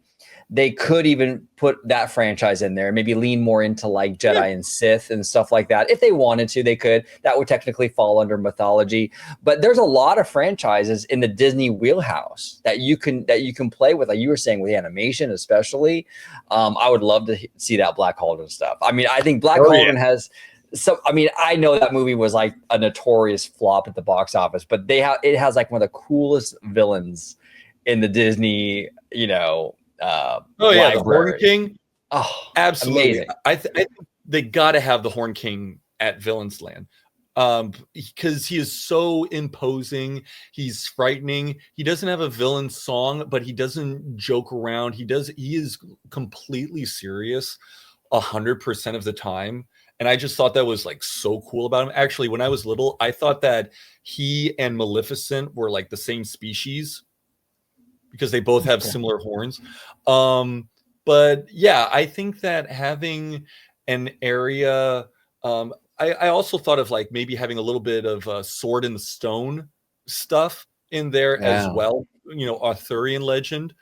they could even put that franchise in there, maybe lean more into like Jedi and Sith and stuff like that. If they wanted to, they could. That would technically fall under mythology. But there's a lot of franchises in the Disney wheelhouse that you can play with, like you were saying, with animation, especially. I would love to see that Black Cauldron stuff. I mean, I think Black Cauldron has. So, I mean, I know that movie was like a notorious flop at the box office, but it has like one of the coolest villains in the Disney, the Horn King. Oh, absolutely. Amazing. I think they got to have the Horn King at Villain's Land because he is so imposing. He's frightening. He doesn't have a villain song, but he doesn't joke around. He is completely serious 100% of the time. And I just thought that was like so cool about him. Actually, when I was little, I thought that he and Maleficent were like the same species, because they both have similar horns. But yeah, I think that having an area, I also thought of like maybe having a little bit of Sword in the Stone stuff in there as well, Arthurian legend.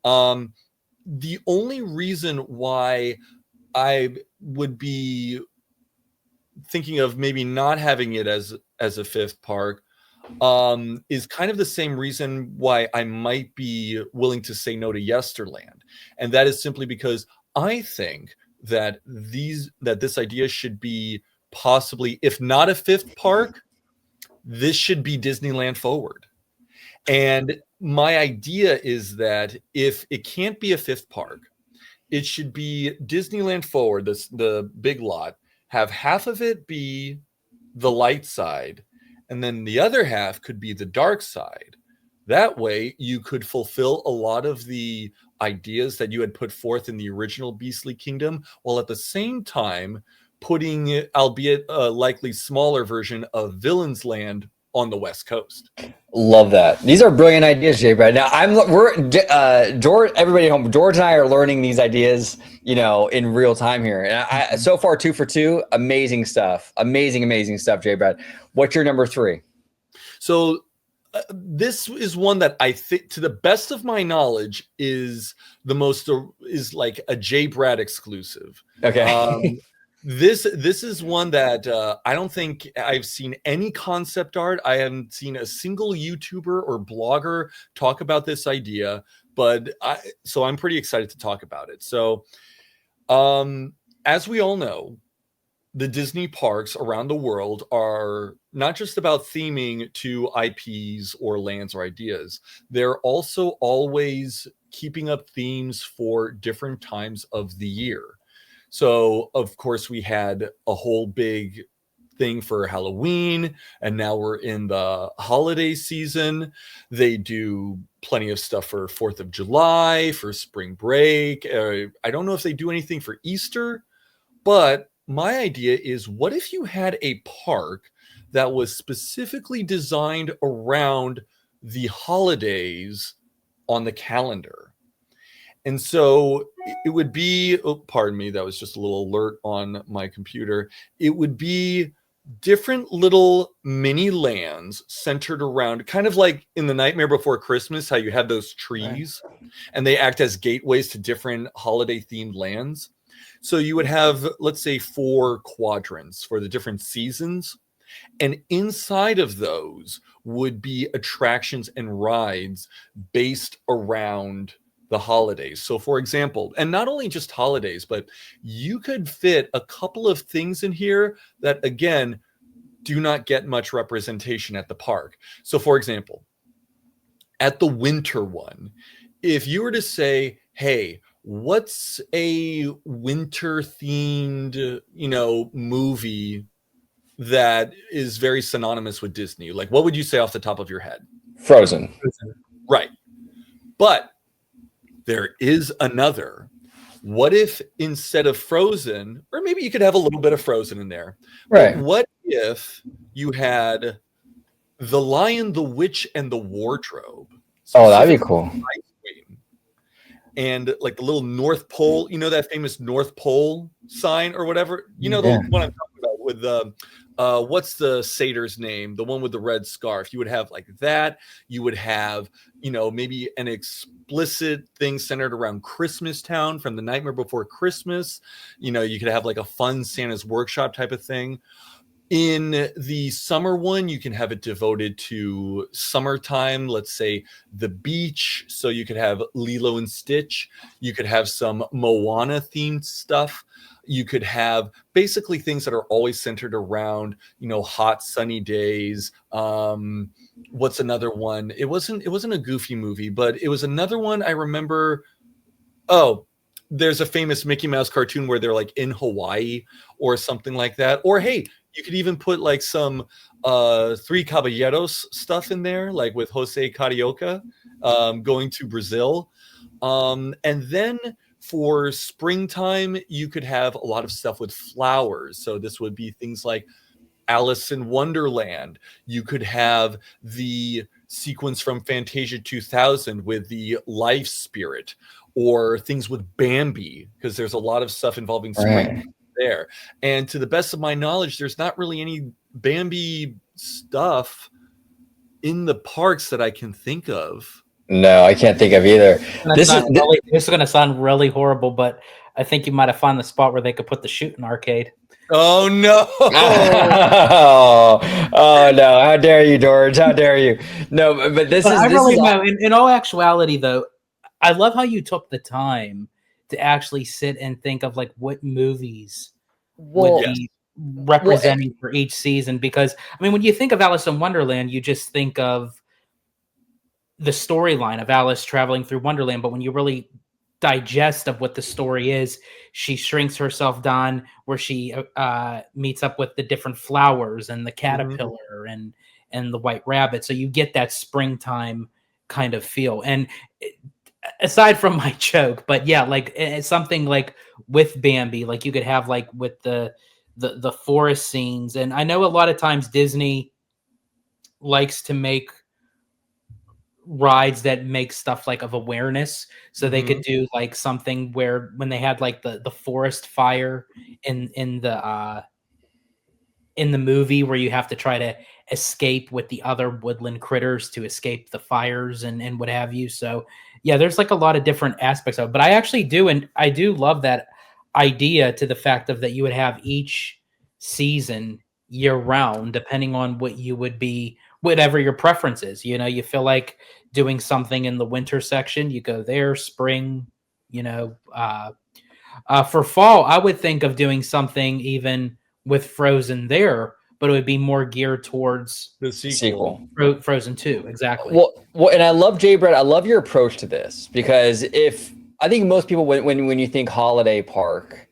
The only reason why I would be thinking of maybe not having it as a fifth park is kind of the same reason why I might be willing to say no to Yesterland. And that is simply because I think that this idea should be possibly, if not a fifth park, this should be Disneyland forward. And my idea is that if it can't be a fifth park, it should be Disneyland forward, the big lot, have half of it be the light side, and then the other half could be the dark side. That way you could fulfill a lot of the ideas that you had put forth in the original Beastly Kingdom, while at the same time putting, albeit a likely smaller version of Villain's Land on the West Coast. Love that. These are brilliant ideas, Jay Brad. Now George, everybody at home, George and I are learning these ideas, in real time here. And so far 2 for 2, amazing stuff. Amazing stuff, Jay Brad. What's your number 3? So This is one that I think, to the best of my knowledge, is is like a J Brad exclusive. Okay. This is one that I don't think I've seen any concept art. I haven't seen a single YouTuber or blogger talk about this idea, but so I'm pretty excited to talk about it. So, as we all know, the Disney parks around the world are not just about theming to IPs or lands or ideas. They're also always keeping up themes for different times of the year. So, of course, we had a whole big thing for Halloween, and now we're in the holiday season. They do plenty of stuff for 4th of July, for spring break. I don't know if they do anything for Easter, but my idea is, what if you had a park that was specifically designed around the holidays on the calendar? And so it would be, oh, pardon me, that was just a little alert on my computer. It would be different little mini lands centered around, kind of like in The Nightmare Before Christmas, how you have those trees and they act as gateways to different holiday themed lands. So you would have, let's say, 4 quadrants for the different seasons. And inside of those would be attractions and rides based around the holidays. So, for example, and not only just holidays, but you could fit a couple of things in here that, again, do not get much representation at the park. So, for example, at the winter one, if you were to say, hey, what's a winter themed, movie that is very synonymous with Disney? Like, what would you say off the top of your head? Frozen. Right. But there is another. What if instead of Frozen, or maybe you could have a little bit of Frozen in there, Right. but what if you had The Lion, the Witch, and the Wardrobe? Oh, that'd be cool. And like the little North Pole, that famous North Pole sign or whatever, the one I'm talking about with what's the satyr's name? The one with the red scarf. You would have like that. You would have, maybe an explicit thing centered around Christmas Town from The Nightmare Before Christmas. You could have like a fun Santa's Workshop type of thing. In the summer one, you can have it devoted to summertime, let's say the beach. So you could have Lilo and Stitch. You could have some Moana themed stuff. You could have basically things that are always centered around, hot sunny days. What's another one? It wasn't a Goofy movie, but it was another one I remember. Oh, there's a famous Mickey Mouse cartoon where they're like in Hawaii or something like that. Or hey, you could even put like some Three Caballeros stuff in there, like with Jose Carioca going to Brazil. And then for springtime, you could have a lot of stuff with flowers. So this would be things like Alice in Wonderland. You could have the sequence from Fantasia 2000 with the life spirit, or things with Bambi, because there's a lot of stuff involving spring there. And to the best of my knowledge, there's not really any Bambi stuff in the parks that I can think of. No, I can't think of either. This is going to sound really horrible, but I think you might have found the spot where they could put the shooting arcade. Oh no! Oh no! How dare you, George? How dare you? No, but this is. No. In all actuality, though, I love how you took the time to actually sit and think of like what movies would be representing for each season. Because I mean, when you think of Alice in Wonderland, you just think of the storyline of Alice traveling through Wonderland. But when you really digest of what the story is, she shrinks herself down where she meets up with the different flowers and the caterpillar and the white rabbit. So you get that springtime kind of feel. And aside from my joke, but yeah, like it's something like with Bambi, like you could have like with the forest scenes. And I know a lot of times Disney likes to make rides that make stuff like of awareness, so they could do like something where when they had like the forest fire in the movie, where you have to try to escape with the other woodland critters to escape the fires and what have you. So yeah, there's like a lot of different aspects of it. But I actually do, and I do love that idea to the fact of that you would have each season year round, depending on what you would be, whatever your preference is. You know, you feel like doing something in the winter section, you go there. Spring, you know, for fall, I would think of doing something even with Frozen there, but it would be more geared towards The sequel. Frozen 2. Exactly. Well, and I love Jay Brett. I love your approach to this, because if I think most people, when you think holiday park,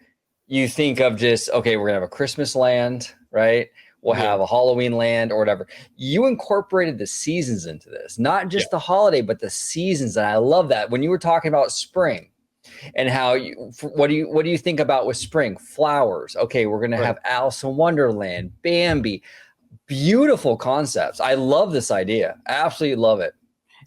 you think of just, okay, we're gonna have a Christmas land, right? We'll have a Halloween land or whatever. You incorporated the seasons into this, not just the holiday, but the seasons. And I love that. When you were talking about spring and how what do you think about with spring? Flowers. Okay, we're gonna have Alice in Wonderland, Bambi. Beautiful concepts. I love this idea. Absolutely love it.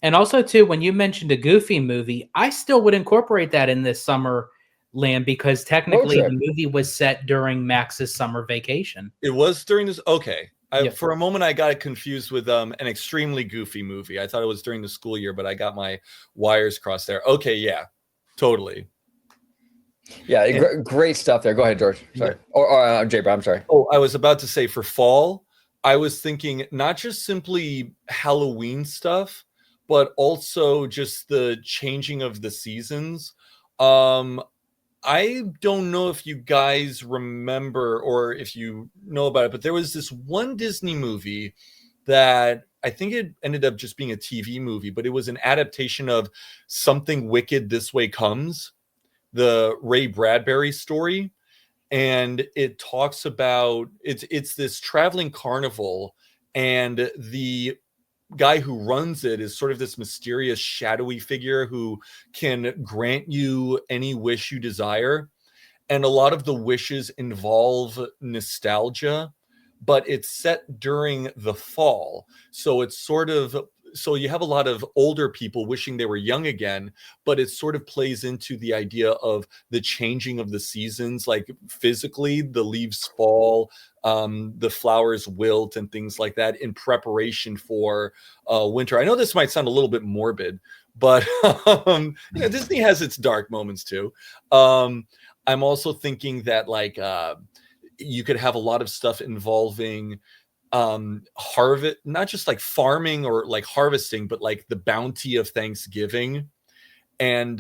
And also, too, when you mentioned a Goofy movie, I still would incorporate that in this summer land, because technically the movie was set during Max's summer vacation. It was during this. Okay. For a moment, I got it confused with an extremely goofy movie. I thought it was during the school year, but I got my wires crossed there. Okay. Yeah, totally. Yeah. Great stuff there. Go ahead, George. Sorry. Or Jay, I'm sorry. Oh, I was about to say for fall, I was thinking not just simply Halloween stuff, but also just the changing of the seasons. I don't know if you guys remember or if you know about it, but there was this one Disney movie that I think it ended up just being a TV movie, but it was an adaptation of Something Wicked This Way Comes, the Ray Bradbury story. And it talks about, it's this traveling carnival, and the guy who runs it is sort of this mysterious shadowy figure who can grant you any wish you desire. And a lot of the wishes involve nostalgia, but it's set during the fall. So it's sort of, so you have a lot of older people wishing they were young again, but it sort of plays into the idea of the changing of the seasons. Like physically, the leaves fall, the flowers wilt and things like that in preparation for winter. I know this might sound a little bit morbid, but Disney has its dark moments too. I'm also thinking that like you could have a lot of stuff involving harvest, not just like farming or like harvesting, but like the bounty of Thanksgiving. And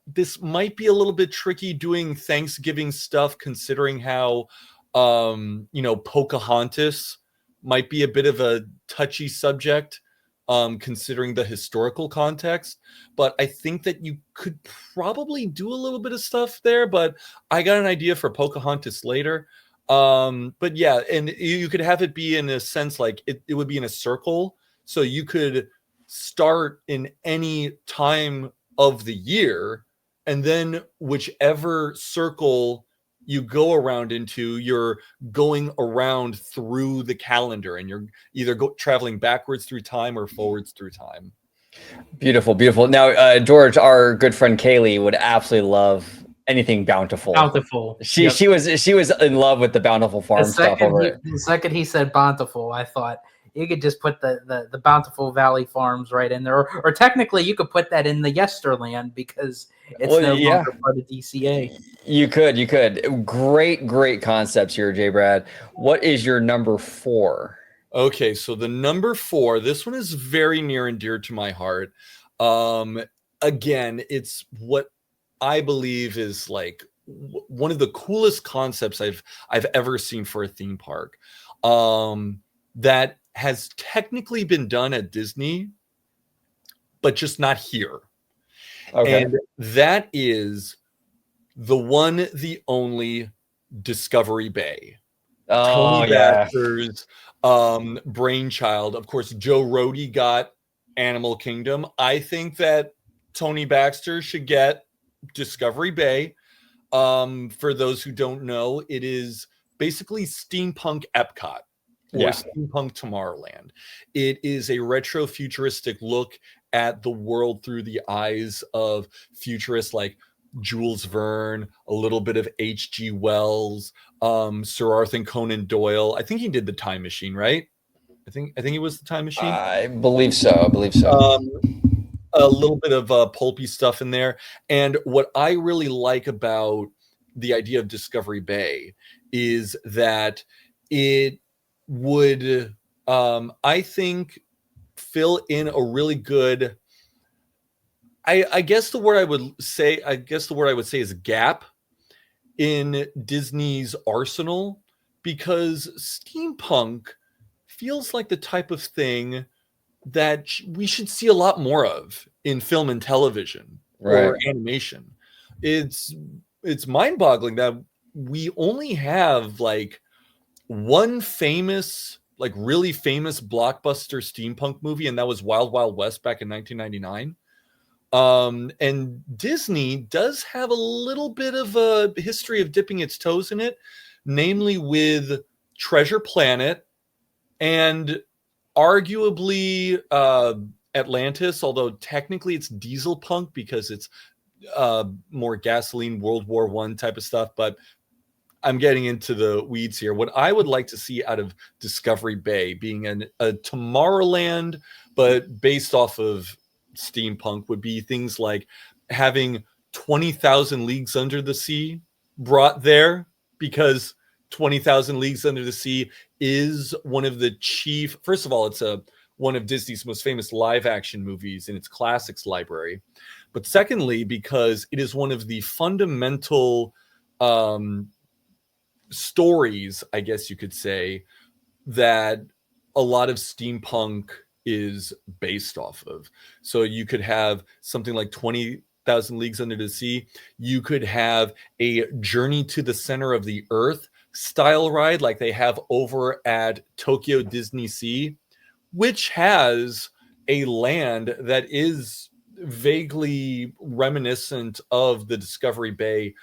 this might be a little bit tricky doing Thanksgiving stuff, considering how Pocahontas might be a bit of a touchy subject, considering the historical context. But I think that you could probably do a little bit of stuff there, but I got an idea for Pocahontas later. But yeah, and you could have it be in a sense like it would be in a circle, so you could start in any time of the year, and then whichever circle you go around into, you're going around through the calendar, and you're either traveling backwards through time or forwards through time. Beautiful. Now, George, our good friend Kaylee would absolutely love anything bountiful. She was in love with the Bountiful Farm stuff over it. The second he said bountiful, I thought you could just put the Bountiful Valley Farms right in there, or technically you could put that in the Yesterland, because it's no longer part of DCA. You could. Great concepts here, Jay Brad. What is your number 4? Okay, so the number 4, this one is very near and dear to my heart. Again, it's what I believe is like one of the coolest concepts I've ever seen for a theme park, that has technically been done at Disney, but just not here. Okay. And that is the one, the only Discovery Bay. Tony Baxter's brainchild. Of course, Joe Rohde got Animal Kingdom. I think that Tony Baxter should get Discovery Bay. For those who don't know, it is basically steampunk Epcot or steampunk Tomorrowland. It is a retro futuristic look at the world through the eyes of futurists like Jules Verne, a little bit of H.G. Wells, Sir Arthur Conan Doyle. I think he did the Time Machine, right? I think it was the Time Machine. I believe so. I believe so. A little bit of pulpy stuff in there. And what I really like about the idea of Discovery Bay is that it would, I think, fill in a really good. I guess the word I would say is gap in Disney's arsenal, because steampunk feels like the type of thing that we should see a lot more of in film and television or animation. It's mind-boggling that we only have like one famous, like really famous blockbuster steampunk movie, and that was Wild Wild West back in 1999. And Disney does have a little bit of a history of dipping its toes in it, namely with Treasure Planet and arguably Atlantis, although technically it's diesel punk because it's more gasoline World War I type of stuff. But I'm getting into the weeds here. What I would like to see out of Discovery Bay being a Tomorrowland, but based off of steampunk, would be things like having 20,000 Leagues Under the Sea brought there, because 20,000 Leagues Under the Sea is one of the chief. First of all, it's one of Disney's most famous live action movies in its classics library. But secondly, because it is one of the fundamental stories, I guess you could say, that a lot of steampunk is based off of. So you could have something like 20,000 Leagues Under the Sea. You could have a Journey to the Center of the Earth style ride like they have over at Tokyo Disney Sea, which has a land that is vaguely reminiscent of the Discovery Bay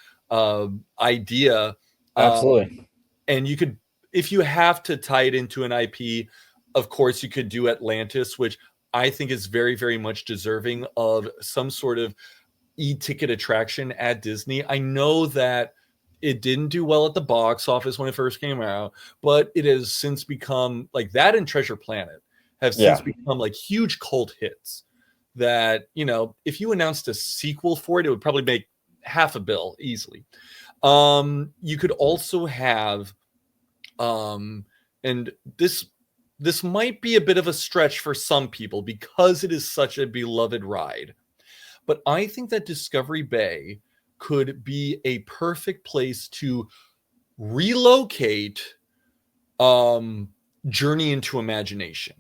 idea. Absolutely. And you could, if you have to tie it into an IP, of course you could do Atlantis, which I think is very, very much deserving of some sort of e-ticket attraction at Disney. I know that it didn't do well at the box office when it first came out, but it has since become like that, and Treasure Planet have since become like huge cult hits that, you know, if you announced a sequel for it, it would probably make $500 million easily. You could also have, and this might be a bit of a stretch for some people because it is such a beloved ride, but I think that Discovery Bay could be a perfect place to relocate Journey into Imagination.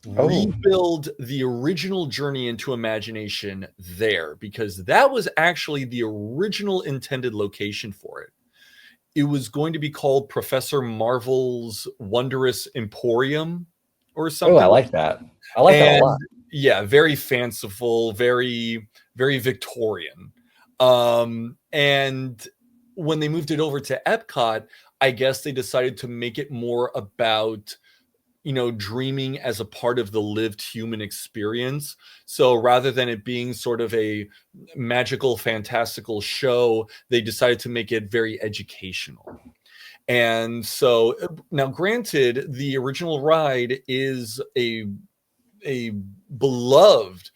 Rebuild the original Journey into Imagination there, because that was actually the original intended location for it. It was going to be called Professor Marvel's Wondrous Emporium or something. Oh, I like that. I like that a lot. Yeah, very fanciful, very, very Victorian. And when they moved it over to Epcot, I guess they decided to make it more about, you know, dreaming as a part of the lived human experience. So rather than it being sort of a magical, fantastical show, they decided to make it very educational. And so now, granted, the original ride is a beloved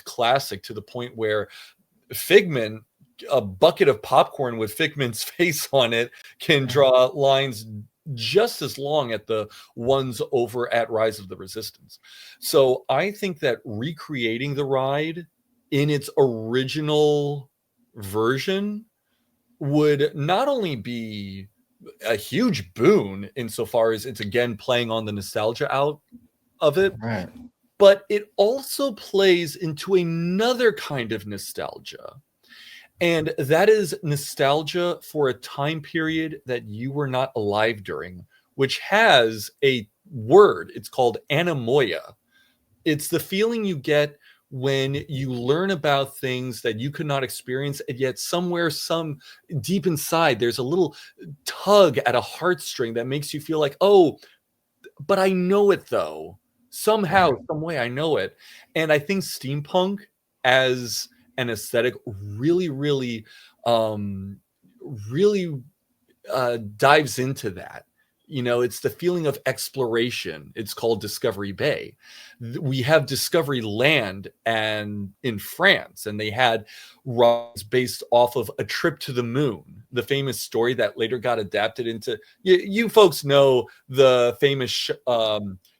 classic to the point where Figment, a bucket of popcorn with Figment's face on it, can draw lines just as long at the ones over at Rise of the Resistance. So I think that recreating the ride in its original version would not only be a huge boon insofar as it's again playing on the nostalgia out of it, Right, but it also plays into another kind of nostalgia. And that is nostalgia for a time period that you were not alive during, which has a word. It's called anemoia. It's the feeling you get when you learn about things that you could not experience, and yet somewhere, some deep inside, there's a little tug at a heartstring that makes you feel like, oh, but I know it though. Somehow, some way, I know it. And I think steampunk as and aesthetic really, really, really dives into that. You know, it's the feeling of exploration. It's called Discovery Bay. We have Discovery Land and in France, and they had rides based off of A Trip to the Moon, the famous story that later got adapted into. You folks know the famous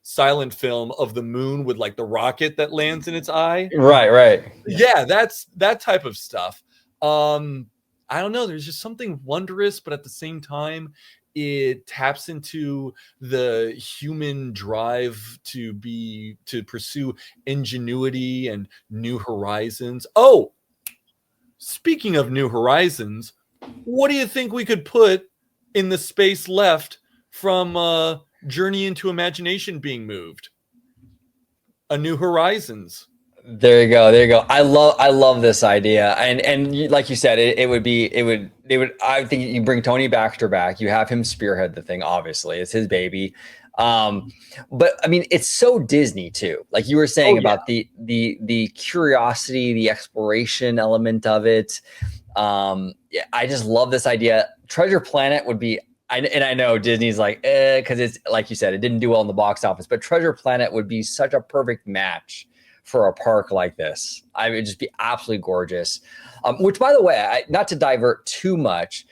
silent film of the moon with like the rocket that lands in its eye. Right. Yeah, that's that type of stuff. I don't know. There's just something wondrous, but at the same time, it taps into the human drive to pursue ingenuity and new horizons. Oh, speaking of new horizons, what do you think we could put in the space left from Journey into Imagination being moved? A New Horizons. There you go. I love this idea, and like you said, it would. I think you bring Tony Baxter back. You have him spearhead the thing. Obviously, it's his baby. But I mean, it's so Disney too. Like you were saying about the curiosity, the exploration element of it. Yeah, I just love this idea. Treasure Planet would be. And I know Disney's like, because it's like you said, it didn't do well in the box office. But Treasure Planet would be such a perfect match for a park like this. I would just be absolutely gorgeous. Which, by the way, not to divert too much,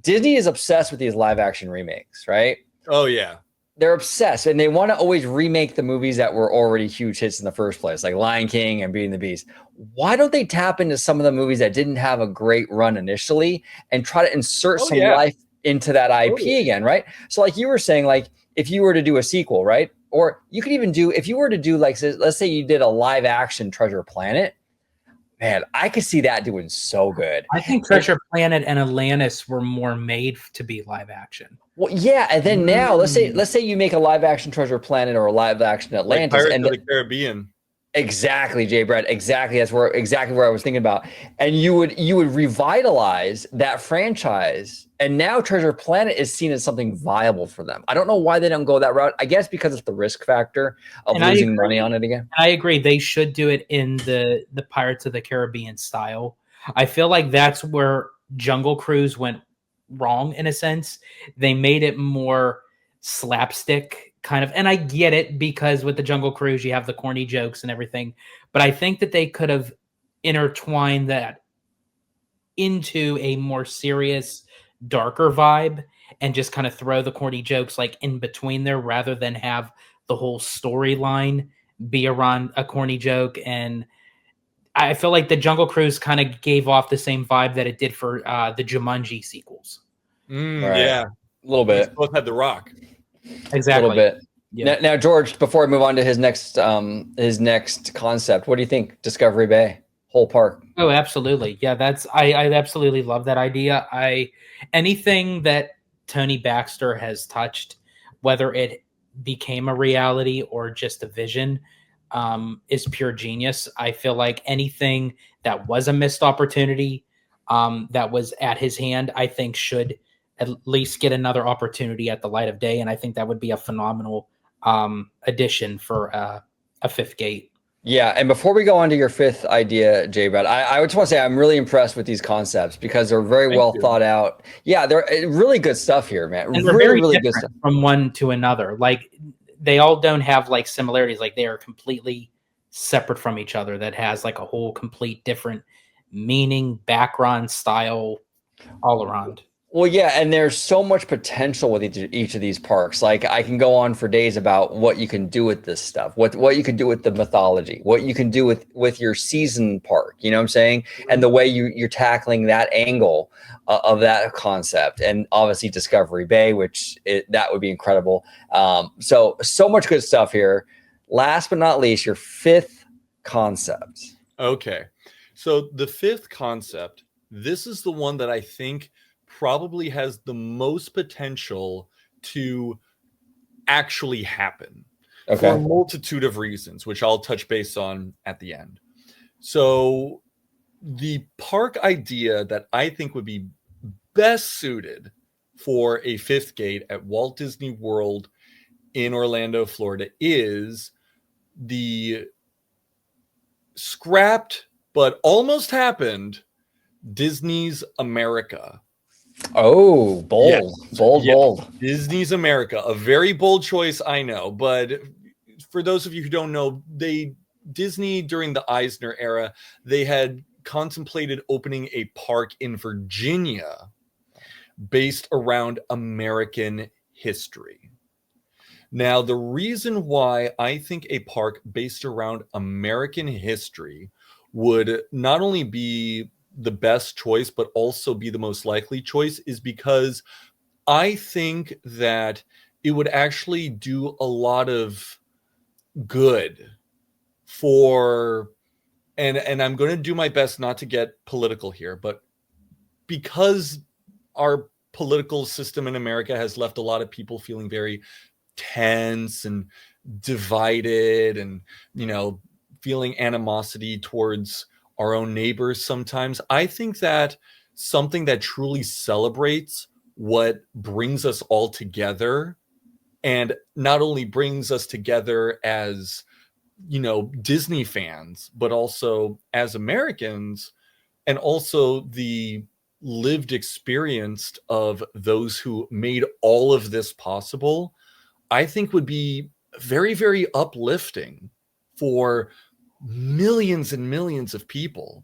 Disney is obsessed with these live action remakes, right? Oh, yeah. They're obsessed, and they want to always remake the movies that were already huge hits in the first place, like Lion King and Beauty and the Beast. Why don't they tap into some of the movies that didn't have a great run initially and try to insert some life into that IP again, right? So like you were saying, like if you were to do a sequel, right? Or you could even do, if you were to do like, let's say you did a live action Treasure Planet, man, I could see that doing so good. I think Treasure Planet and Atlantis were more made to be live action. Well, yeah, and then now let's say you make a live action Treasure Planet or a live action Atlantis, like Pirates and of the Caribbean. Exactly, Jay Brett. Exactly. That's exactly where I was thinking about. And you would revitalize that franchise. And now Treasure Planet is seen as something viable for them. I don't know why they don't go that route. I guess because it's the risk factor of losing money on it again. I agree. They should do it in the Pirates of the Caribbean style. I feel like that's where Jungle Cruise went wrong in a sense. They made it more slapstick kind of, and I get it because with the Jungle Cruise you have the corny jokes and everything, but I think that they could have intertwined that into a more serious, darker vibe and just kind of throw the corny jokes like in between there rather than have the whole storyline be around a corny joke. And I feel like the Jungle Cruise kind of gave off the same vibe that it did for the Jumanji sequels. Right. Yeah, a little bit. Both had the Rock. Exactly. A little bit. Yeah. Now, George, before I move on to his next concept, what do you think? Discovery Bay, whole park. Oh, absolutely. Yeah, I absolutely love that idea. Anything that Tony Baxter has touched, whether it became a reality or just a vision, is pure genius. I feel like anything that was a missed opportunity, that was at his hand, I think should at least get another opportunity at the light of day. And I think that would be a phenomenal addition for a fifth gate. Yeah, and before we go on to your fifth idea, Jay Brad, I just want to say I'm really impressed with these concepts because they're very well thought out. Yeah, they're really good stuff here, man. And they're really good stuff from one to another. Like they all don't have like similarities. Like they are completely separate from each other. That has like a whole complete different meaning, background, style, all around. Well, yeah, and there's so much potential with each of these parks. Like I can go on for days about what you can do with this stuff, what you can do with the mythology, what you can do with your season park. You know what I'm saying? And the way you're tackling that angle of that concept, and obviously Discovery Bay, that would be incredible. So much good stuff here. Last but not least, your fifth concept. Okay, so the fifth concept. This is the one that I think probably has the most potential to actually happen for a multitude of reasons, which I'll touch base on at the end. So the park idea that I think would be best suited for a fifth gate at Walt Disney World in Orlando, Florida is the scrapped but almost happened. Disney's America. Oh, bold, bold. Disney's America, a very bold choice, I know. But for those of you who don't know, Disney during the Eisner era, they had contemplated opening a park in Virginia based around American history. Now, the reason why I think a park based around American history would not only be the best choice, but also be the most likely choice is because I think that it would actually do a lot of good for, and I'm going to do my best not to get political here, but because our political system in America has left a lot of people feeling very tense and divided and, feeling animosity towards our own neighbors sometimes. I think that something that truly celebrates what brings us all together, and not only brings us together as, Disney fans, but also as Americans, and also the lived experience of those who made all of this possible, I think would be very, very uplifting for millions and millions of people.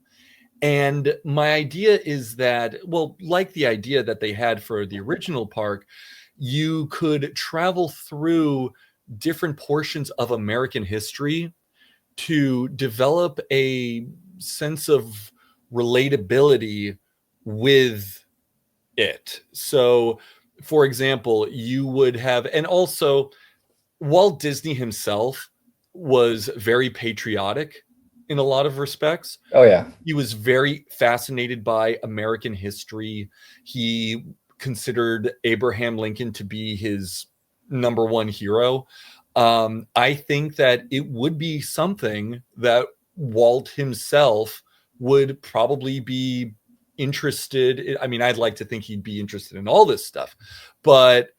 And my idea is that, well, like the idea that they had for the original park, you could travel through different portions of American history to develop a sense of relatability with it. So, for example, you would have, and also Walt Disney himself was very patriotic in a lot of respects. Oh, yeah. He was very fascinated by American history. He considered Abraham Lincoln to be his number one hero. I think that it would be something that Walt himself would probably be interested in. I mean, I'd like to think he'd be interested in all this stuff, but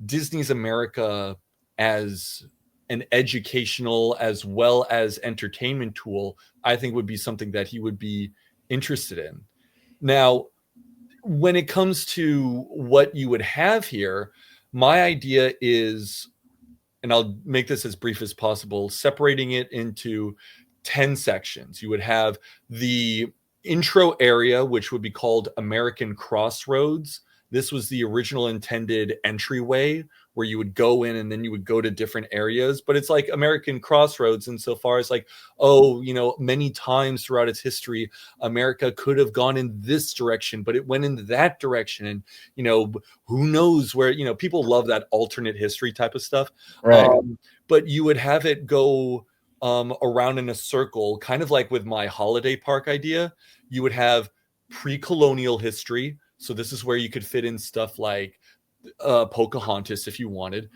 Disney's America as an educational as well as entertainment tool, I think would be something that he would be interested in. Now, when it comes to what you would have here, my idea is, and I'll make this as brief as possible, separating it into 10 sections. You would have the intro area, which would be called American Crossroads. This was the original intended entryway where you would go in and then you would go to different areas. But it's like American Crossroads insofar as like, many times throughout its history, America could have gone in this direction, but it went in that direction. And, who knows where, people love that alternate history type of stuff. Right. But you would have it go around in a circle, kind of like with my holiday park idea. You would have pre-colonial history. So this is where you could fit in stuff like Pocahontas if you wanted,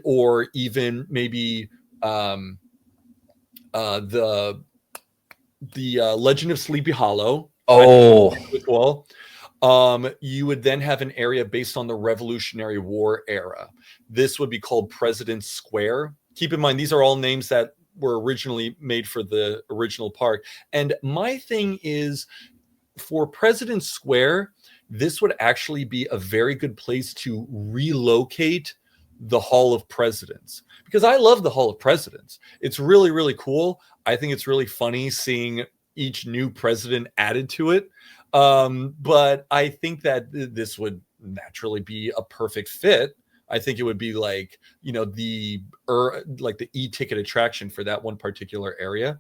or even maybe the Legend of Sleepy Hollow. Oh, you would then have an area based on the Revolutionary War era. This would be called President's Square. Keep in mind, these are all names that were originally made for the original park. And my thing is, for President's Square, this would actually be a very good place to relocate the Hall of Presidents, because I love the Hall of Presidents. It's really, really cool. I think it's really funny seeing each new president added to it. But I think that this would naturally be a perfect fit. I think it would be like, the e-ticket attraction for that one particular area.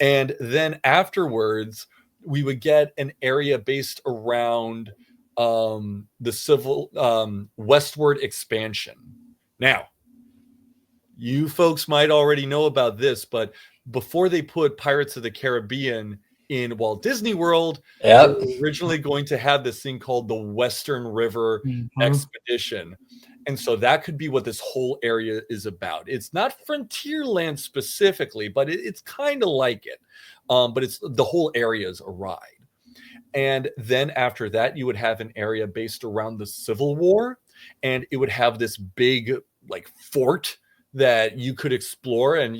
And then afterwards, we would get an area based around the civil westward expansion. Now, you folks might already know about this, but before they put Pirates of the Caribbean in Walt Disney World, they were originally going to have this thing called the Western River Expedition. And so that could be what this whole area is about. It's not Frontierland specifically, but it's kind of like it. But it's the whole area is a ride. And then after that, you would have an area based around the Civil War, and it would have this big fort that you could explore. And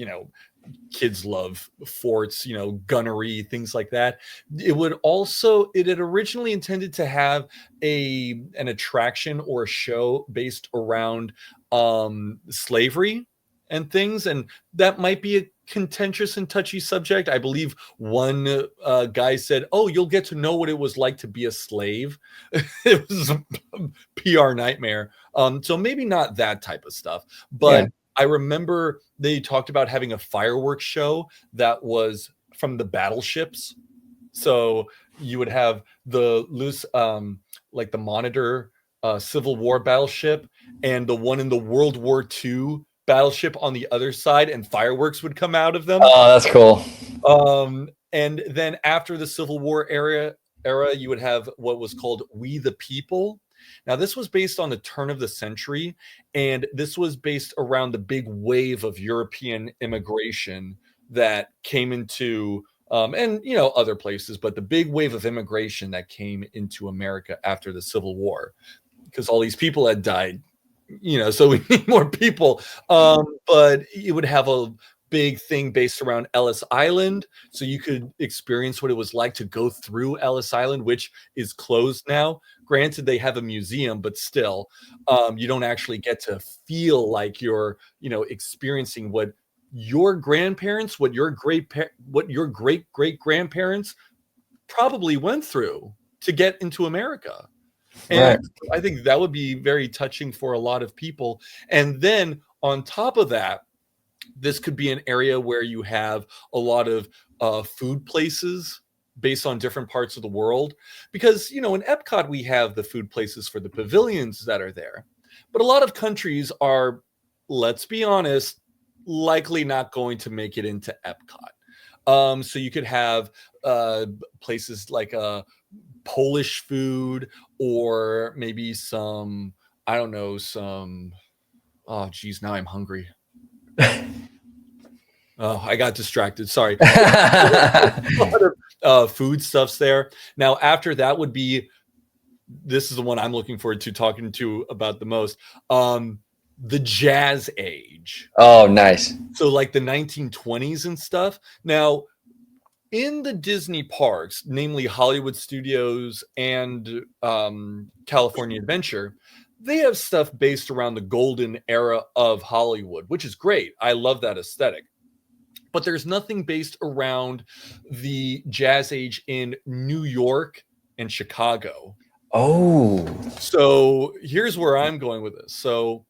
kids love forts, gunnery, things like that. It had originally intended to have an attraction or a show based around slavery and things, and that might be a contentious and touchy subject. I believe one guy said, "Oh, you'll get to know what it was like to be a slave." It was a PR nightmare. So maybe not that type of stuff, but Yeah. I remember they talked about having a fireworks show that was from the battleships. So you would have the loose, like the Monitor Civil War battleship, and the one in the World War II battleship on the other side, and fireworks would come out of them. Oh, that's cool. And then after the Civil War era, you would have what was called We the People. Now, this was based on the turn of the century, and this was based around the big wave of European immigration that came into, and other places, but the big wave of immigration that came into America after the Civil War, because all these people had died, so we need more people. But it would have a big thing based around Ellis Island, so you could experience what it was like to go through Ellis Island, which is closed now. Granted, they have a museum, but still, you don't actually get to feel like you're, experiencing what your grandparents, what your great great grandparents probably went through to get into America. And I think that would be very touching for a lot of people. And then on top of that, this could be an area where you have a lot of food places based on different parts of the world. Because, in Epcot, we have the food places for the pavilions that are there. But a lot of countries are, let's be honest, likely not going to make it into Epcot. So you could have places like Polish food, or maybe some, I don't know, oh geez, now I'm hungry. Oh, I got distracted. Sorry. A lot of food stuffs there. Now, after that would be, this is the one I'm looking forward to talking to about the most, the Jazz Age. Oh, nice. So like the 1920s and stuff. Now, in the Disney parks, namely Hollywood Studios and California Adventure, they have stuff based around the golden era of Hollywood, which is great. I love that aesthetic. But there's nothing based around the Jazz Age in New York and Chicago. Oh. So here's where I'm going with this. So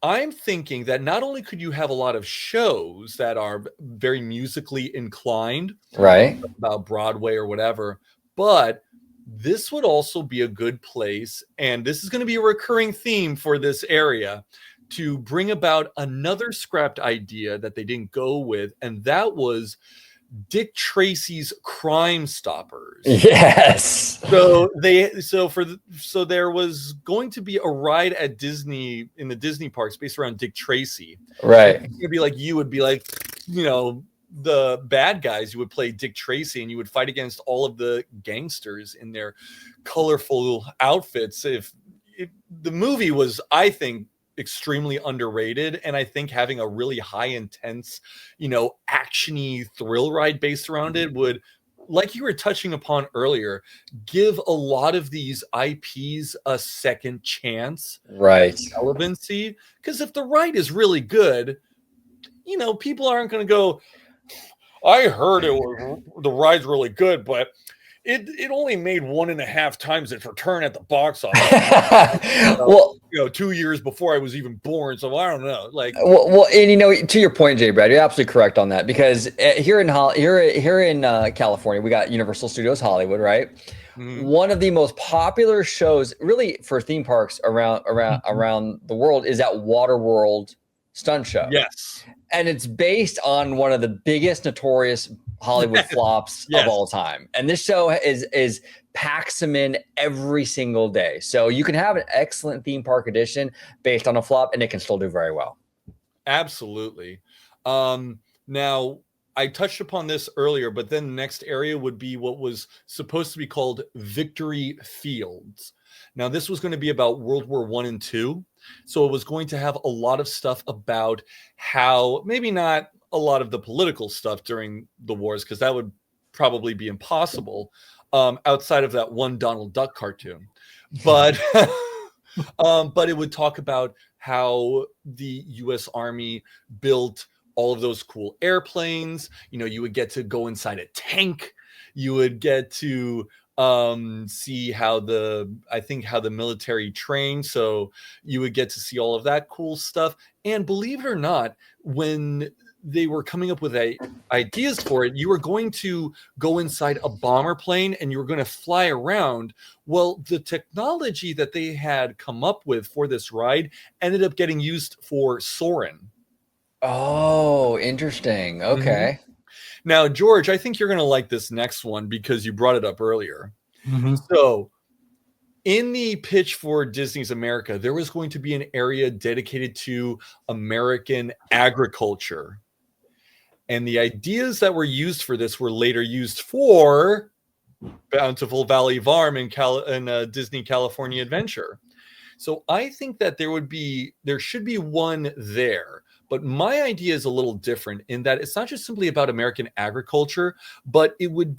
I'm thinking that not only could you have a lot of shows that are very musically inclined, right, about Broadway or whatever, but this would also be a good place, and this is going to be a recurring theme for this area, to bring about another scrapped idea that they didn't go with, and that was Dick Tracy's Crime Stoppers. Yes. So there was going to be a ride at Disney, in the Disney parks, based around Dick Tracy. Right. It'd be like, you would be like, the bad guys, you would play Dick Tracy, and you would fight against all of the gangsters in their colorful outfits. If the movie was, I think, extremely underrated, and I think having a really high intense, actiony thrill ride based around it would, like you were touching upon earlier, give a lot of these IPs a second chance, right, relevancy. Because if the ride is really good, people aren't going to go, I heard the ride's really good, but it only made 1.5 times its return at the box office. Well, 2 years before I was even born, so I don't know. Like, well, and to your point, Jay Brad, you're absolutely correct on that, because here in California, we got Universal Studios Hollywood, right? Mm-hmm. One of the most popular shows, really, for theme parks around the world is that Waterworld stunt show. Yes. And it's based on one of the biggest notorious Hollywood flops of all time. And this show packs them in every single day. So you can have an excellent theme park edition based on a flop, and it can still do very well. Absolutely. Now, I touched upon this earlier, but then the next area would be what was supposed to be called Victory Fields. Now, this was going to be about World War I and II. So it was going to have a lot of stuff about how, maybe not a lot of the political stuff during the wars, because that would probably be impossible outside of that one Donald Duck cartoon. But but it would talk about how the U.S. Army built all of those cool airplanes. You know, you would get to go inside a tank. You would get to see how the military trained. So you would get to see all of that cool stuff. And believe it or not, when they were coming up with ideas for it, you were going to go inside a bomber plane and you were going to fly around. Well, the technology that they had come up with for this ride ended up getting used for soaring. Oh, interesting. Okay. Now, George, I think you're going to like this next one because you brought it up earlier. So in the pitch for Disney's America, there was going to be an area dedicated to American agriculture. And the ideas that were used for this were later used for Bountiful Valley Farm and Disney California Adventure. So I think that there should be one there. But my idea is a little different in that it's not just simply about American agriculture, but it would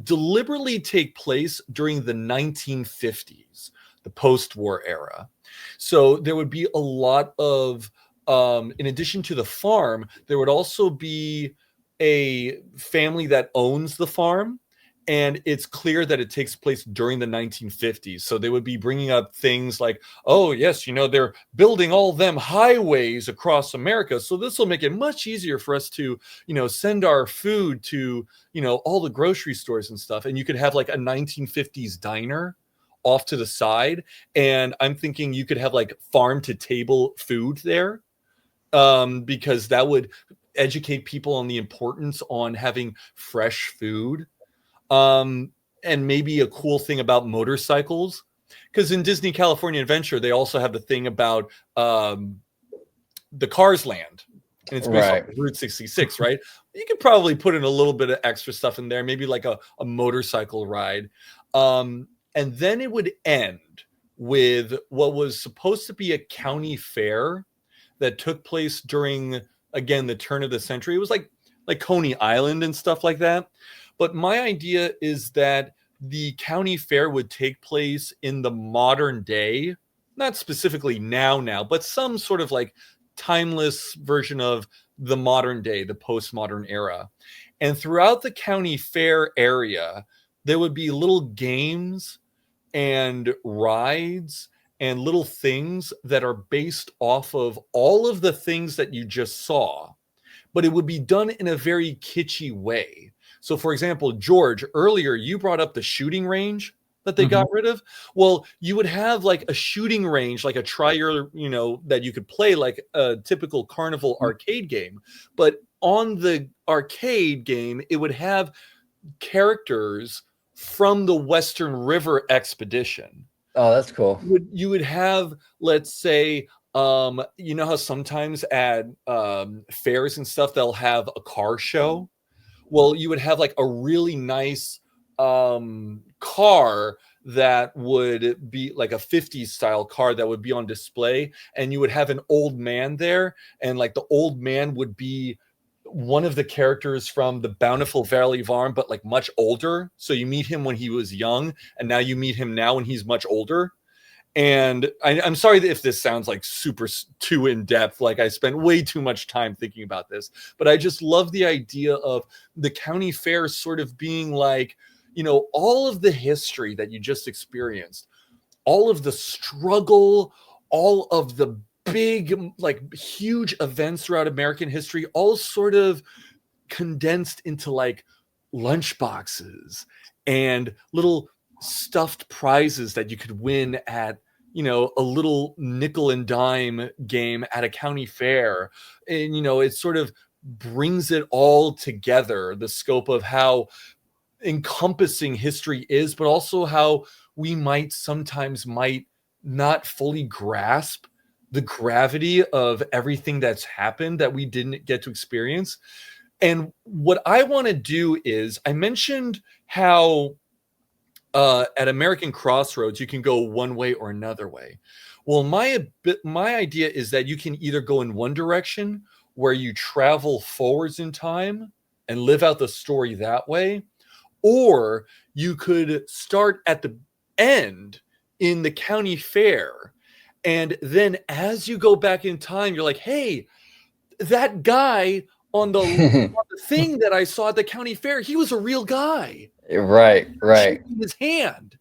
deliberately take place during the 1950s, the post-war era. So there would be a lot of, in addition to the farm, there would also be a family that owns the farm. And it's clear that it takes place during the 1950s. So they would be bringing up things like, oh, yes, they're building all them highways across America. So this will make it much easier for us to, send our food to, all the grocery stores and stuff. And you could have like a 1950s diner off to the side. And I'm thinking you could have like farm to table food there because that would educate people on the importance on having fresh food. And maybe a cool thing about motorcycles, because in Disney California Adventure, they also have the thing about the Cars Land, and it's based on Route 66, right? You could probably put in a little bit of extra stuff in there, maybe like a motorcycle ride. And then it would end with what was supposed to be a county fair that took place during, again, the turn of the century. It was like Coney Island and stuff like that. But my idea is that the county fair would take place in the modern day, not specifically now, but some sort of like timeless version of the modern day, the postmodern era. And throughout the county fair area, there would be little games and rides and little things that are based off of all of the things that you just saw, but it would be done in a very kitschy way. So, for example, George, earlier you brought up the shooting range that they got rid of. Well, you would have like a shooting range, like a trier, that you could play like a typical carnival arcade game. But on the arcade game, it would have characters from the Western River Expedition. Oh, that's cool. You would have, let's say, how sometimes at fairs and stuff, they'll have a car show. Well, you would have like a really nice car that would be like a 50s style car that would be on display. And you would have an old man there. And like the old man would be one of the characters from the Bountiful Valley Farm, but like much older. So you meet him when he was young, and now you meet him now when he's much older. And I'm sorry if this sounds like super too in depth, like I spent way too much time thinking about this, but I just love the idea of the county fair sort of being like, all of the history that you just experienced, all of the struggle, all of the big, like huge events throughout American history, all sort of condensed into like lunchboxes and little stuffed prizes that you could win at a little nickel and dime game at a county fair. And it sort of brings it all together, the scope of how encompassing history is, but also how we might not fully grasp the gravity of everything that's happened that we didn't get to experience. And what I want to do is, I mentioned how at American Crossroads, you can go one way or another way. Well, my idea is that you can either go in one direction where you travel forwards in time and live out the story that way, or you could start at the end in the county fair. And then as you go back in time, you're like, hey, that guy on the thing that I saw at the county fair, he was a real guy. Right. Shaking his hand,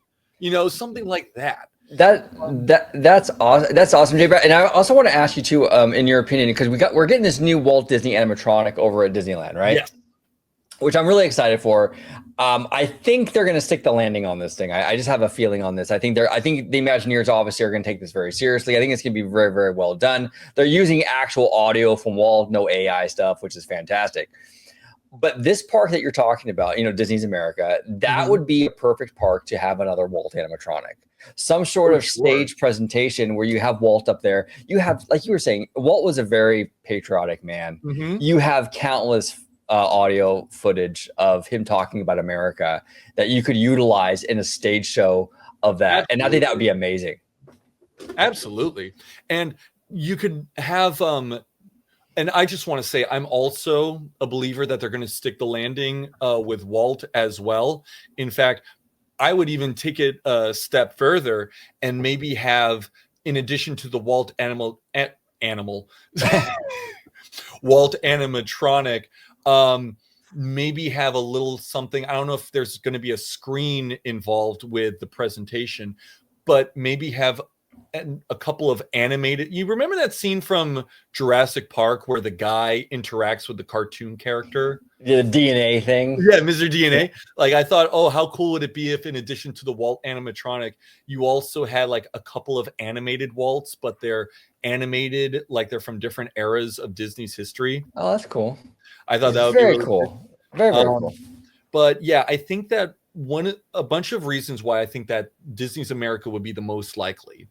something like that. That's awesome. That's awesome, Jay Brad. And I also want to ask you too, in your opinion, because we're getting this new Walt Disney animatronic over at Disneyland, right? Yes. Which I'm really excited for. I think they're going to stick the landing on this thing. I just have a feeling on this. I think the Imagineers obviously are going to take this very seriously. I think it's going to be very, very well done. They're using actual audio from Walt, no AI stuff, which is fantastic. But this park that you're talking about, Disney's America, that would be a perfect park to have another Walt animatronic. Some sort of stage presentation where you have Walt up there. You have, like you were saying, Walt was a very patriotic man. You have countless audio footage of him talking about America that you could utilize in a stage show of that. Absolutely. And I think that would be amazing. Absolutely. And you could have, and I just want to say, I'm also a believer that they're going to stick the landing with Walt as well. In fact, I would even take it a step further and maybe have, in addition to the Walt Walt animatronic, maybe have a little something. I don't know if there's going to be a screen involved with the presentation, but maybe have a couple of animated. You remember that scene from Jurassic Park where the guy interacts with the cartoon character? The DNA thing. Yeah, Mr. DNA. Like, I thought, oh, how cool would it be if in addition to the Walt animatronic, you also had like a couple of animated Walts, but they're animated like they're from different eras of Disney's history. Oh, that's cool. I thought that would very be really cool. Very, very cool. But yeah, I think that a bunch of reasons why I think that Disney's America would be the most likely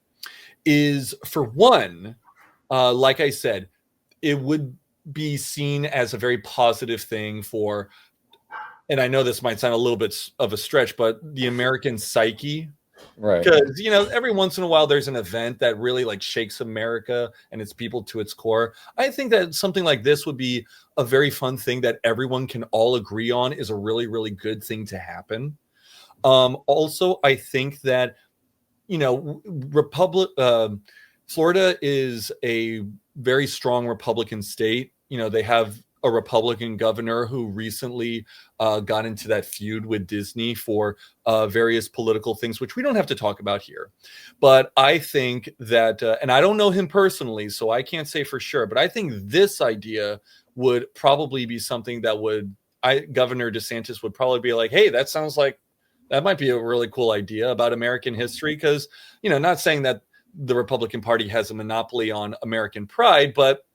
is, for one, like I said, it would be seen as a very positive thing for, and I know this might sound a little bit of a stretch, but the American psyche. Right. Because, every once in a while there's an event that really like shakes America and its people to its core. I think that something like this would be a very fun thing that everyone can all agree on is a really, really good thing to happen. Also, I think that, Florida is a very strong Republican state. They have a Republican governor who recently got into that feud with Disney for various political things, which we don't have to talk about here. But I think that, and I don't know him personally, so I can't say for sure, but I think this idea would probably be something that Governor DeSantis would probably be like, hey, that sounds like that might be a really cool idea about American history. Because, not saying that the Republican Party has a monopoly on American pride, but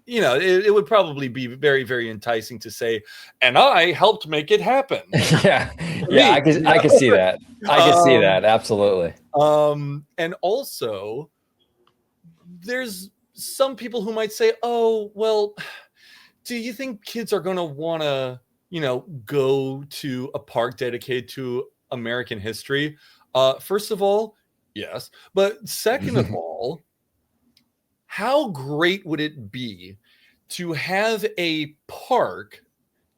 it would probably be very, very enticing to say, and I helped make it happen. Yeah. I could see that. I could see that. Absolutely. And also there's some people who might say, oh, well, do you think kids are going to want to, go to a park dedicated to American history? First of all, yes. But second of all, how great would it be to have a park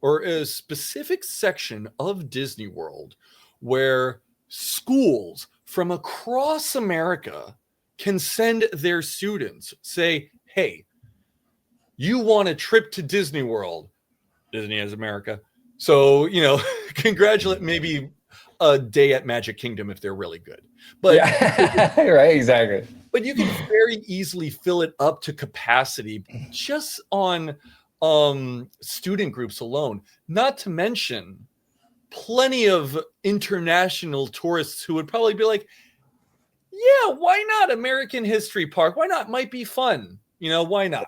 or a specific section of Disney World where schools from across America can send their students, say, hey, you want a trip to Disney World? Disney as America. So, congratulate maybe a day at Magic Kingdom if they're really good. But yeah, right, exactly. But you can very easily fill it up to capacity just on student groups alone. Not to mention plenty of international tourists who would probably be like, yeah, why not American History Park? Why not? Might be fun. Why not?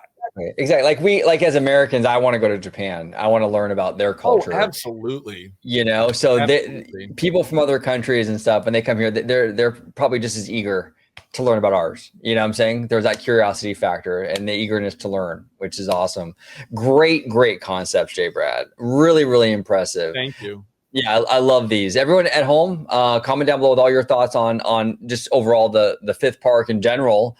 Exactly. Like as Americans, I want to go to Japan. I want to learn about their culture. Oh, absolutely. So absolutely. People from other countries and stuff, when they come here, they're probably just as eager to learn about ours. You know what I'm saying? There's that curiosity factor and the eagerness to learn, which is awesome. Great concepts, Jay Brad. Really, really impressive. Thank you. Yeah, I love these. Everyone at home, comment down below with all your thoughts on just overall the fifth park in general,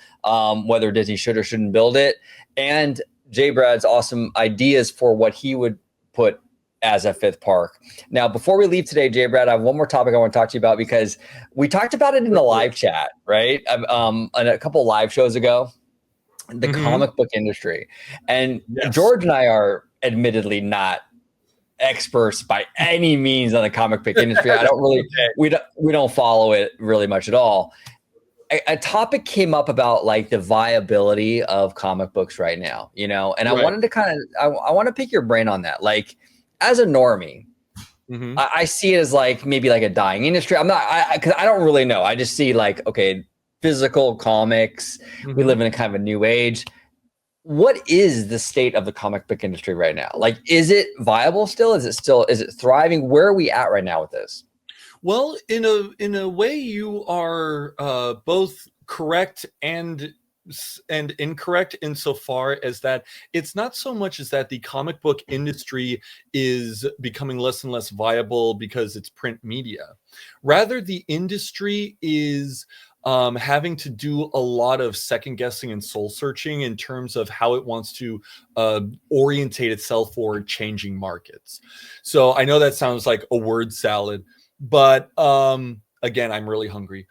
whether Disney should or shouldn't build it, and Jay Brad's awesome ideas for what he would put as a fifth park. Now, before we leave today, Jay Brad, I have one more topic I want to talk to you about because we talked about it in the live chat, right? On a couple live shows ago, the comic book industry. And George and I are admittedly not experts by any means on the comic book industry. I don't really, we don't follow it really much at all. A topic came up about like the viability of comic books right now, you know, and I wanted to I want to pick your brain on that. Like, as a normie, I see it as like maybe like a dying industry. I'm not, because I don't really know. I just see like, okay, physical comics. We live in a kind of a new age. What is the state of the comic book industry right now? Like, is it viable still? Is it thriving? Where are we at right now with this? Well, in a way, you are both correct and incorrect insofar as that it's not so much as that the comic book industry is becoming less and less viable because it's print media. Rather, the industry is having to do a lot of second guessing and soul searching in terms of how it wants to orientate itself for changing markets. So I know that sounds like a word salad, but again, I'm really hungry.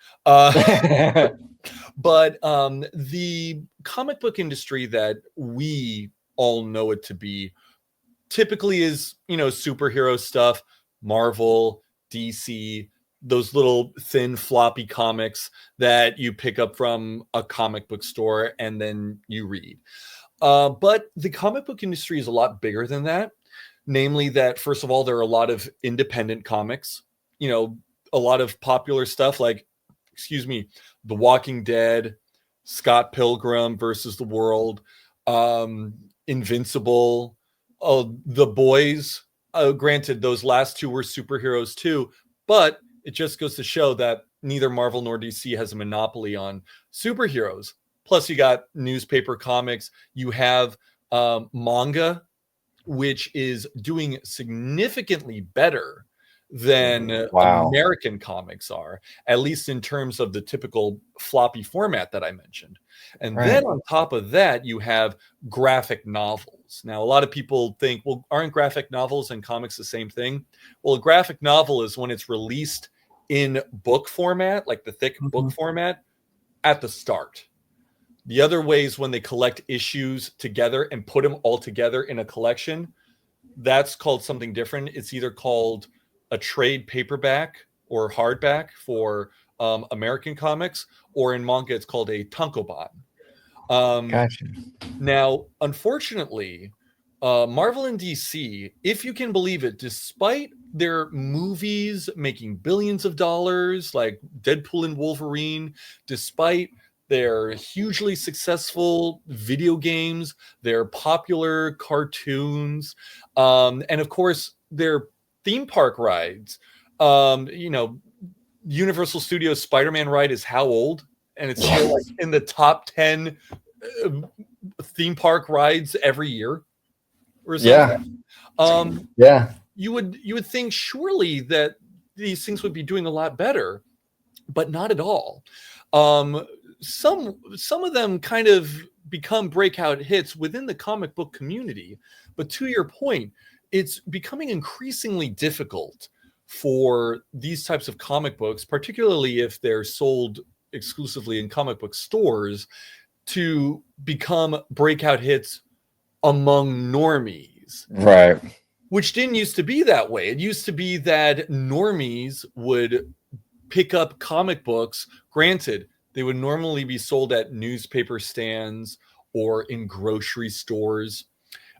But the comic book industry that we all know it to be typically is, you know, superhero stuff, Marvel, DC, those little thin floppy comics that you pick up from a comic book store and then you read. But the comic book industry is a lot bigger than that. Namely that, first of all, there are a lot of independent comics, you know, a lot of popular stuff like, The Walking Dead, Scott Pilgrim versus the World, Invincible, The Boys. Granted, those last two were superheroes too, but it just goes to show that neither Marvel nor DC has a monopoly on superheroes. Plus, you got newspaper comics. You have manga, which is doing significantly better than American comics are, at least in terms of the typical floppy format that I mentioned. And then on top of that, you have graphic novels. Now, a lot of people think, well, aren't graphic novels and comics the same thing? Well, a graphic novel is when it's released in book format, like the thick book format, at the start. The other way is when they collect issues together and put them all together in a collection. That's called something different. It's either called a trade paperback or hardback for American comics, or in manga, it's called a tankobon. Gotcha. Now, unfortunately, Marvel and DC, if you can believe it, despite their movies making billions of dollars, like Deadpool and Wolverine, despite their hugely successful video games, their popular cartoons, and of course, their theme park rides. You know, Universal Studios Spider-Man ride is how old? And it's still like in the top 10 theme park rides every year or something. You would think surely that these things would be doing a lot better, but not at all. Some of them kind of become breakout hits within the comic book community, but to your point, it's becoming increasingly difficult for these types of comic books, particularly if they're sold exclusively in comic book stores, to become breakout hits among normies. Right. Which didn't used to be that way. It used to be that normies would pick up comic books. Granted, they would normally be sold at newspaper stands or in grocery stores.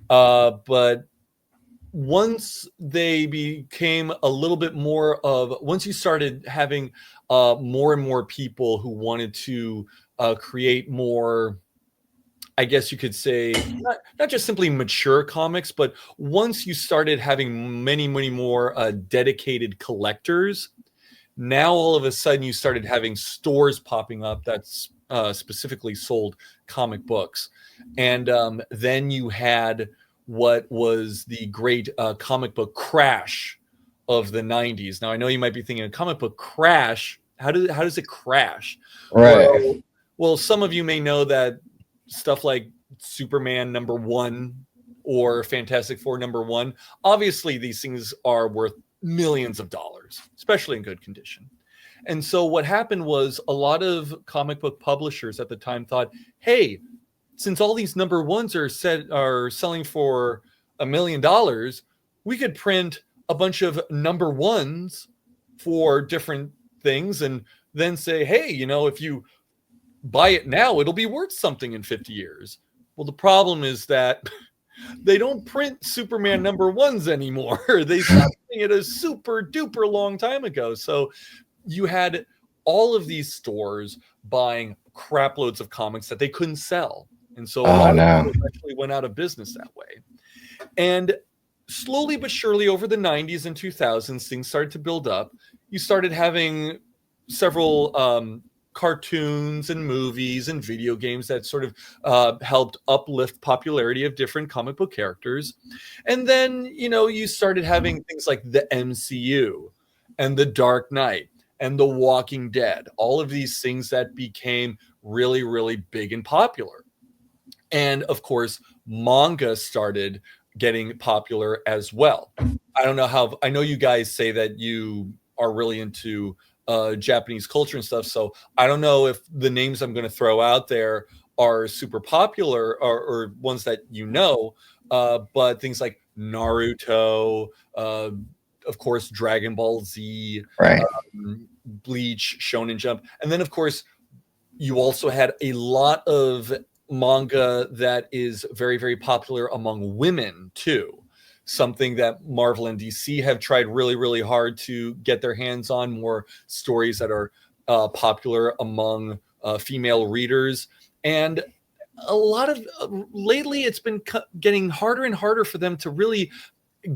But once they became a little bit more of, once you started having more and more people who wanted to create more, I guess you could say, not just simply mature comics, but once you started having many more dedicated collectors, Now, all of a sudden, you started having stores popping up that's specifically sold comic books. And then you had what was the great comic book crash of the 90s. Now, I know you might be thinking, a comic book crash, how does it crash? Right. Well, some of you may know that stuff like Superman #1 or Fantastic Four #1, obviously these things are worth millions of dollars, especially in good condition. And so what happened was, a lot of comic book publishers at the time thought, hey, since all these #1s are selling for $1 million, we could print a bunch of #1s for different things and then say, hey, if you buy it now, it'll be worth something in 50 years. Well, the problem is that they don't print Superman #1s anymore. They stopped doing it a super duper long time ago. So you had all of these stores buying crap loads of comics that they couldn't sell. And so a lot of people actually went out of business that way. And slowly but surely, over the 90s and 2000s, things started to build up. You started having several cartoons and movies and video games that sort of helped uplift popularity of different comic book characters. And then, you started having things like the MCU and the Dark Knight and the Walking Dead, all of these things that became really, really big and popular. And of course, manga started getting popular as well. I know you guys say that you are really into Japanese culture and stuff. So I don't know if the names I'm going to throw out there are super popular or ones that but things like Naruto, of course, Dragon Ball Z, Right. Bleach, Shonen Jump. And then, of course, you also had a lot of manga that is very, very popular among women, too. Something that Marvel and DC have tried really, really hard to get their hands on, more stories that are popular among female readers. And a lot of lately, it's been getting harder and harder for them to really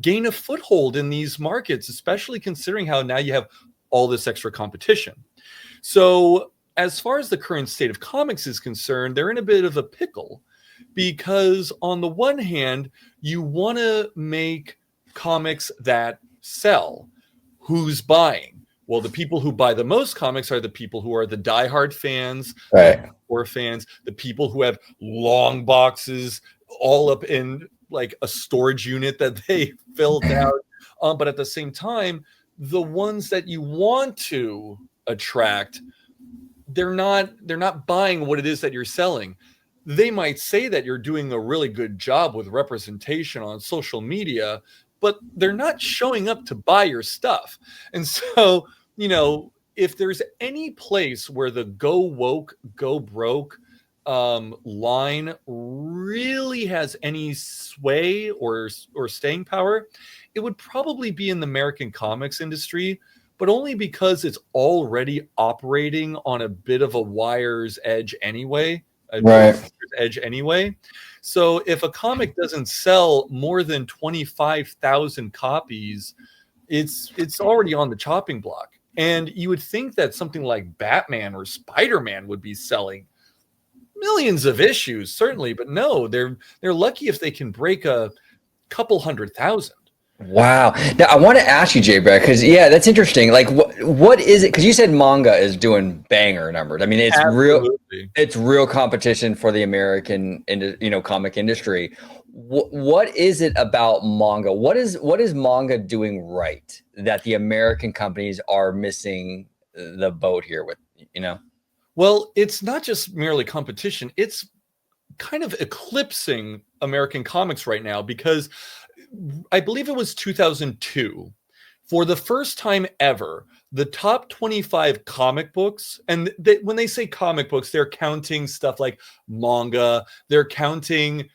gain a foothold in these markets, especially considering how now you have all this extra competition. So as far as the current state of comics is concerned, they're in a bit of a pickle, because on the one hand, you want to make comics that sell. Who's buying? Well, the people who buy the most comics are the people who are the diehard fans, Right. or fans, the people who have long boxes all up in like a storage unit that they filled out. But at the same time, the ones that you want to attract, they're not buying what it is that you're selling. They might say that you're doing a really good job with representation on social media, but they're not showing up to buy your stuff. And so, if there's any place where the go woke, go broke line really has any sway or staying power, it would probably be in the American comics industry, but only because it's already operating on a bit of a wire's edge anyway. So if a comic doesn't sell more than 25,000 copies, it's already on the chopping block. And you would think that something like Batman or Spider-Man would be selling millions of issues, certainly, but no, they're lucky if they can break a couple 100,000. Wow. Now I want to ask you, Jay Brad, because that's interesting. Like, what is it? Because you said manga is doing banger numbers. I mean, it's Absolutely. real competition for the American, comic industry. What is it about manga? What is manga doing right that the American companies are missing the boat here with? Well, it's not just merely competition. It's kind of eclipsing American comics right now, because I believe it was 2002. For the first time ever, the top 25 comic books, and when they say comic books, they're counting stuff like manga, they're counting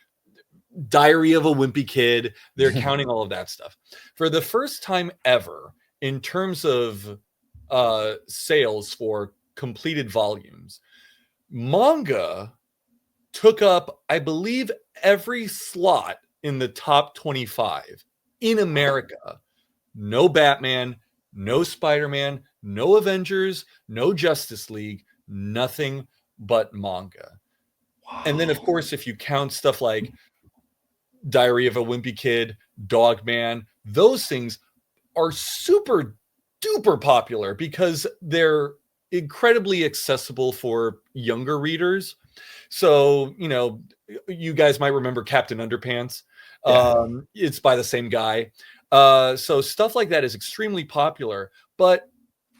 Diary of a Wimpy Kid, they're counting all of that stuff. For the first time ever, in terms of sales for completed volumes, manga took up, I believe, every slot in the top 25 in America. No Batman, no Spider-Man, no Avengers, no Justice League, nothing but manga. Wow. And then, of course, if you count stuff like Diary of a Wimpy Kid, Dogman, those things are super duper popular because they're incredibly accessible for younger readers. So, you know, you guys might remember Captain Underpants. Yeah. It's by the same guy. So stuff like that is extremely popular. But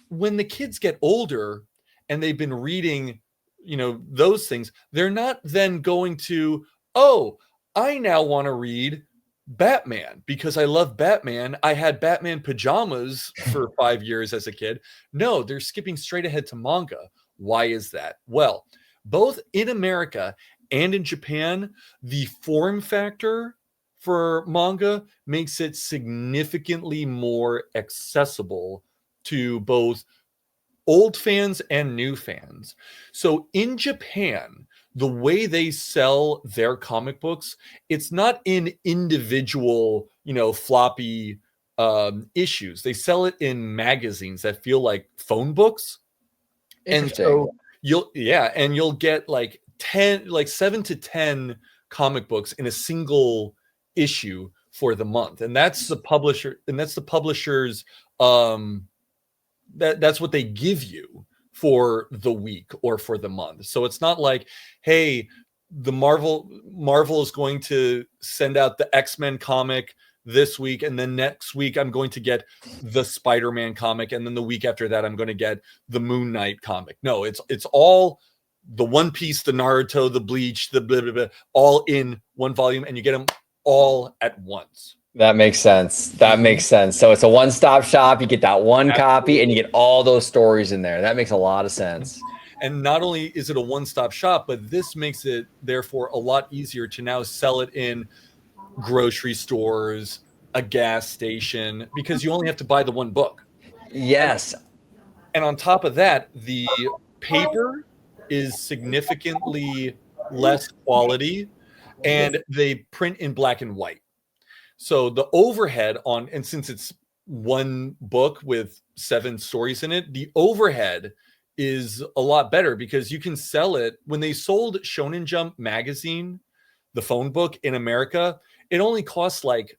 when the kids get older and they've been reading, you know, those things, they're not then going to, oh, I now want to read Batman because I love Batman. I had Batman pajamas for 5 years as a kid. No, they're skipping straight ahead to manga. Why is that? Well, both in America and in Japan, the form factor for manga makes it significantly more accessible to both old fans and new fans. So in Japan, the way they sell their comic books, it's not in individual, you know, floppy issues. They sell it in magazines that feel like phone books. And so you'll get like 7 to 10 comic books in a single issue for the month. And that's the publisher's that's what they give you for the week or for the month. So it's not like, hey, the Marvel is going to send out the X-Men comic this week, and then next week I'm going to get the Spider-Man comic, and then the week after that I'm going to get the Moon Knight comic. No, it's all the One Piece, the Naruto, the Bleach, the blah, blah, blah, all in one volume, and you get them all at once. That makes sense. That makes sense. So it's a one-stop shop. You get that one copy and you get all those stories in there. That makes a lot of sense. And not only is it a one-stop shop, but this makes it therefore a lot easier to now sell it in grocery stores, a gas station, because you only have to buy the one book. Yes. And on top of that, the paper is significantly less quality and they print in black and white. So the overhead and since it's one book with 7 stories in it, the overhead is a lot better because you can sell it. When they sold Shonen Jump magazine, the phone book in America, it only costs like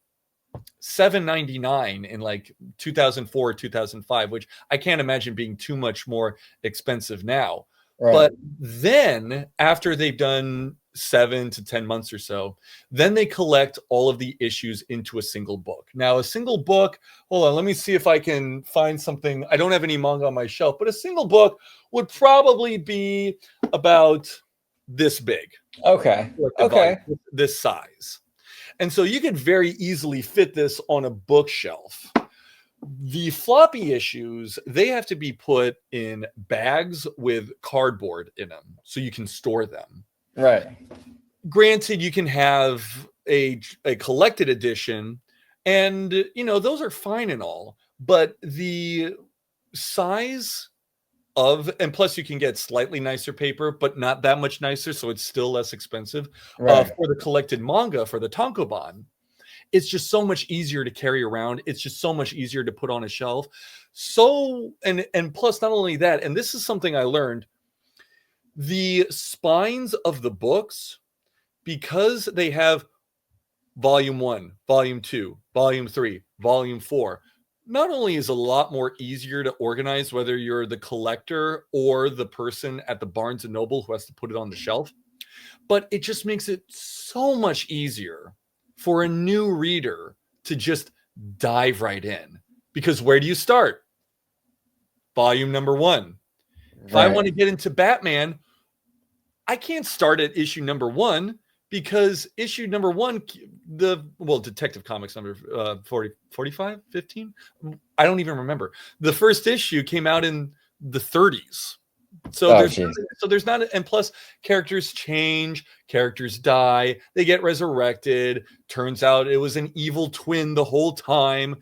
$7.99 in like 2004, 2005, which I can't imagine being too much more expensive now. Right. But then after they've done 7 to 10 months or so, then they collect all of the issues into a single book. Now, a single book, hold on, let me see if I can find something. I don't have any manga on my shelf, but a single book would probably be about this big. Okay. Okay. This size. And so you could very easily fit this on a bookshelf. The floppy issues, they have to be put in bags with cardboard in them so you can store them. Right. Granted, you can have a collected edition, and you know those are fine and all, but the size of, and plus you can get slightly nicer paper, but not that much nicer, so it's still less expensive. Right. For the collected manga, for the tankobon, it's just so much easier to carry around. It's just so much easier to put on a shelf. So, and plus not only that, and this is something I learned, the spines of the books, because they have volume 1, volume 2, volume 3, volume 4, not only is a lot more easier to organize, whether you're the collector or the person at the Barnes & Noble who has to put it on the shelf, but it just makes it so much easier for a new reader to just dive right in. Because where do you start? Volume number 1. If I want to get into Batman, I can't start at issue number 1 because issue number 1, Detective Comics number 45, 15? I don't even remember. The first issue came out in the 30s. So there's not, and plus characters change, characters die, they get resurrected. Turns out it was an evil twin the whole time.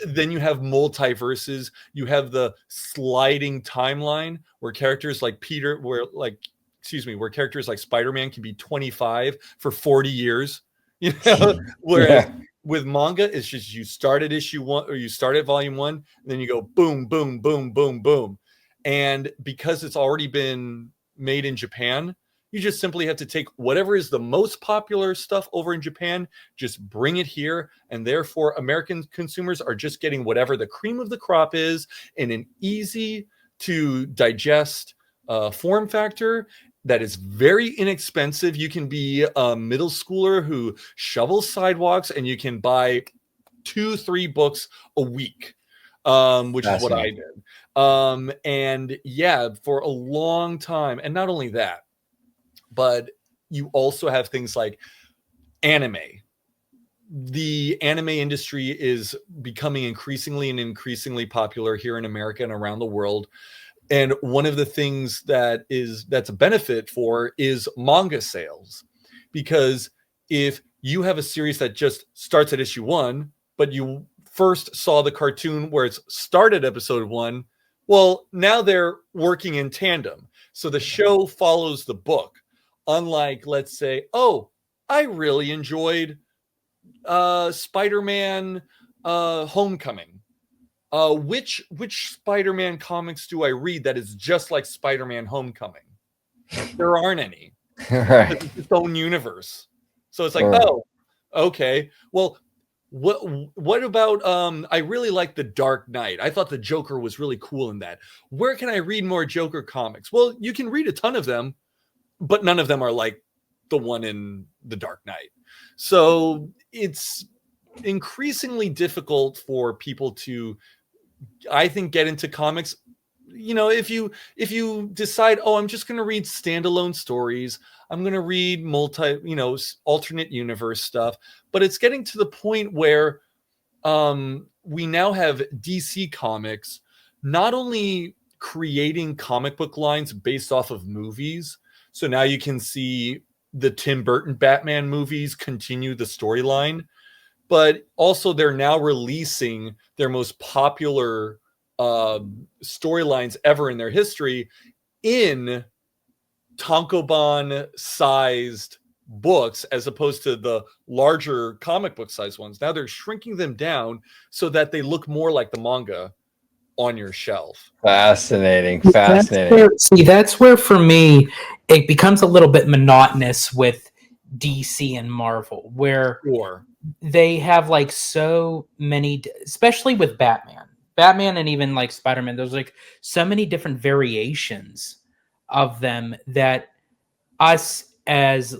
Then you have multiverses. You have the sliding timeline where characters like where characters like Spider-Man can be 25 for 40 years. You know, whereas With manga, it's just you start at issue 1 or you start at volume 1, and then you go boom, boom, boom, boom, boom. And because it's already been made in Japan, you just simply have to take whatever is the most popular stuff over in Japan, just bring it here. And therefore, American consumers are just getting whatever the cream of the crop is in an easy to digest form factor that is very inexpensive. You can be a middle schooler who shovels sidewalks, and you can buy 2-3 books a week, which is what I did. And yeah, for a long time. And not only that, but you also have things like anime. The anime industry is becoming increasingly popular here in America and around the world. And one of the things that's a benefit for is manga sales. Because if you have a series that just starts at issue 1, but you first saw the cartoon where it's started episode 1, well, now they're working in tandem. So the show follows the book. Unlike, let's say, oh, I really enjoyed Spider-Man Homecoming. Which Spider-Man comics do I read that is just like Spider-Man Homecoming? There aren't any. Right. It's its own universe. So it's like, oh, okay. Well, what about I really like The Dark Knight. I thought the Joker was really cool in that. Where can I read more Joker comics? Well, you can read a ton of them, but none of them are like the one in The Dark Knight. So it's increasingly difficult for people to, I think, get into comics. You know, if you decide, oh, I'm just going to read standalone stories, I'm going to read alternate universe stuff, but it's getting to the point where we now have DC Comics not only creating comic book lines based off of movies. So now you can see the Tim Burton Batman movies continue the storyline, but also they're now releasing their most popular storylines ever in their history in tankobon-sized books, as opposed to the larger comic book size ones. Now they're shrinking them down so that they look more like the manga on your shelf. Fascinating. That's where for me it becomes a little bit monotonous with DC and Marvel, where they have like so many, especially with Batman and even like Spider-Man, there's like so many different variations of them that us as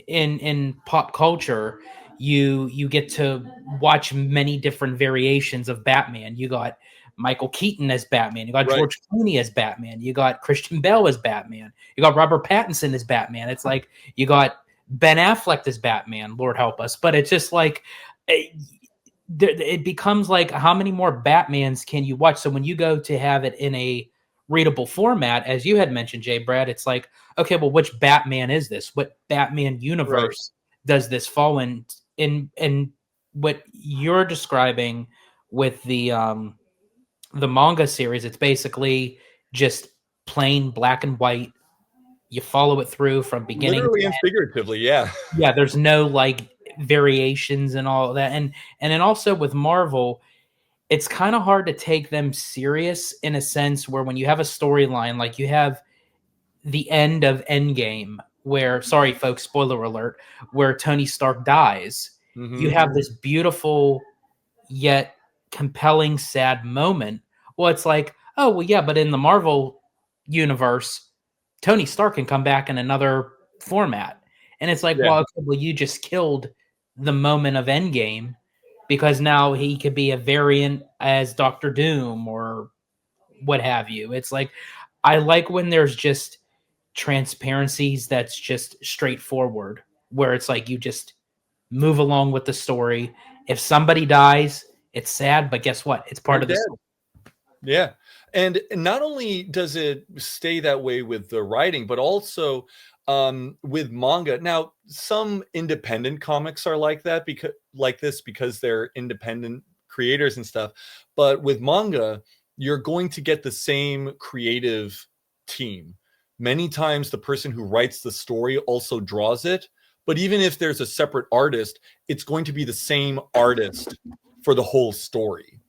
in pop culture, you get to watch many different variations of Batman. You got Michael Keaton as Batman, you got George Clooney as Batman, you got Christian Bale as Batman, you got Robert Pattinson as Batman. It's like you got Ben Affleck as Batman, Lord help us. But it's just like it becomes like, how many more Batmans can you watch? So when you go to have it in a readable format, as you had mentioned, Jay Brad, it's like, okay, well, which Batman is this? What Batman universe does this fall in? In what you're describing with the manga series, it's basically just plain black and white. You follow it through from beginning, literally and figuratively. Yeah. There's no like variations and all of that. And then also with Marvel, it's kind of hard to take them serious in a sense where when you have a storyline, like you have the end of Endgame, where, sorry folks, spoiler alert, where Tony Stark dies. Mm-hmm. You have this beautiful yet compelling sad moment. Well, it's like, oh well, yeah, but in the Marvel universe, Tony Stark can come back in another format. And it's like, well, you just killed the moment of Endgame, because now he could be a variant as Doctor Doom or what have you. It's like, I like when there's just transparencies that's just straightforward, where it's like you just move along with the story. If somebody dies, it's sad, but guess what? It's part of the story. Yeah. And not only does it stay that way with the writing, but also with manga. Now, some independent comics are like that because they're independent creators and stuff. But with manga, you're going to get the same creative team. Many times the person who writes the story also draws it, But even if there's a separate artist, it's going to be the same artist for the whole story.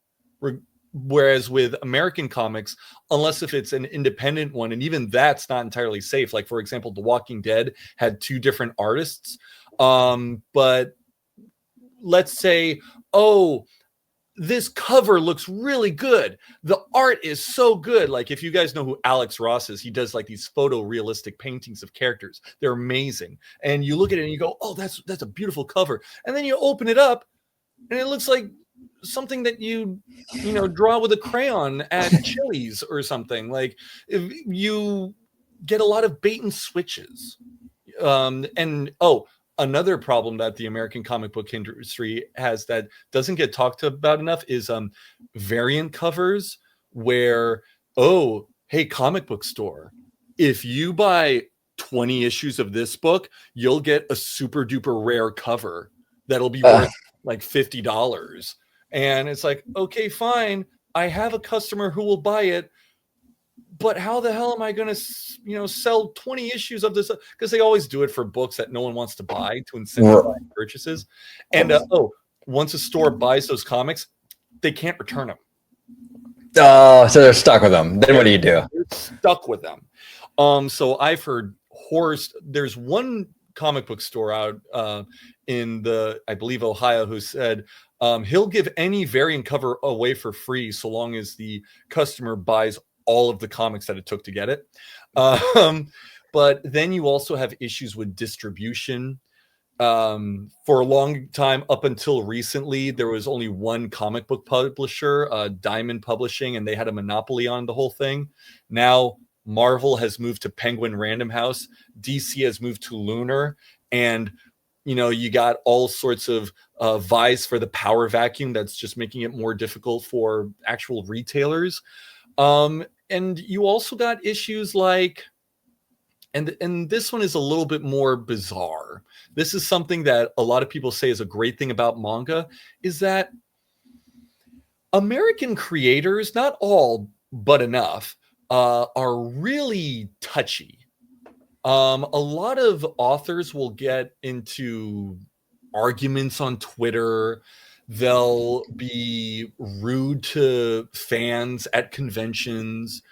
Whereas with American comics, unless if it's an independent one, and even that's not entirely safe. Like, for example, The Walking Dead had 2 different artists. But let's say, oh, this cover looks really good. The art is so good. Like, if you guys know who Alex Ross is, he does like these photorealistic paintings of characters. They're amazing. And you look at it and you go, oh, that's a beautiful cover. And then you open it up and it looks like something that you draw with a crayon at Chili's or something. Like, if you get a lot of bait and switches. Another problem that the American comic book industry has that doesn't get talked about enough is variant covers where, oh, hey, comic book store, if you buy 20 issues of this book, you'll get a super duper rare cover that'll be worth like $50. And it's like, okay, fine. I have a customer who will buy it, but how the hell am I going to, sell 20 issues of this? Because they always do it for books that no one wants to buy to incentivize purchases. And once a store buys those comics, they can't return them. Oh, so they're stuck with them. Then what do you do? They're stuck with them. So I've heard horrors. There's one comic book store out in I believe, Ohio, who said he'll give any variant cover away for free so long as the customer buys all of the comics that it took to get it. But then you also have issues with distribution. For a long time, up until recently, there was only one comic book publisher, Diamond Publishing, and they had a monopoly on the whole thing. Now Marvel has moved to Penguin Random House. DC has moved to Lunar. And, you got all sorts of vies for the power vacuum that's just making it more difficult for actual retailers. And you also got issues like, and this one is a little bit more bizarre. This is something that a lot of people say is a great thing about manga, is that American creators, not all, but enough, are really touchy. A lot of authors will get into arguments on Twitter. They'll be rude to fans at conventions.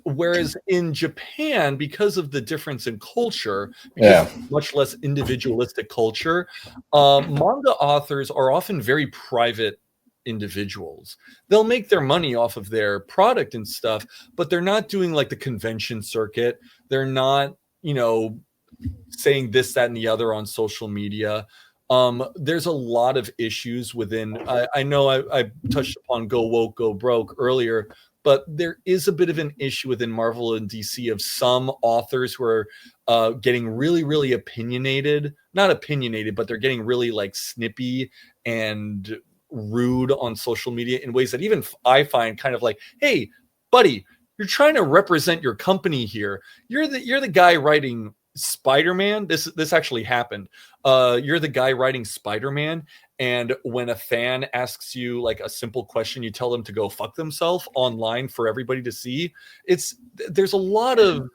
Whereas in Japan, because of the difference in culture, because of much less individualistic culture, manga authors are often very private individuals. They'll make their money off of their product and stuff, but they're not doing like the convention circuit. They're not, saying this, that, and the other on social media. There's a lot of issues within. I know I touched upon Go Woke, Go Broke earlier, but there is a bit of an issue within Marvel and DC of some authors who are getting really, really opinionated. Not opinionated, but they're getting really like snippy and rude on social media in ways that even I find kind of like, hey, buddy, you're trying to represent your company here. You're the guy writing Spider-Man. This actually happened. You're the guy writing Spider-Man, and when a fan asks you like a simple question, you tell them to go fuck themselves online for everybody to see. There's a lot of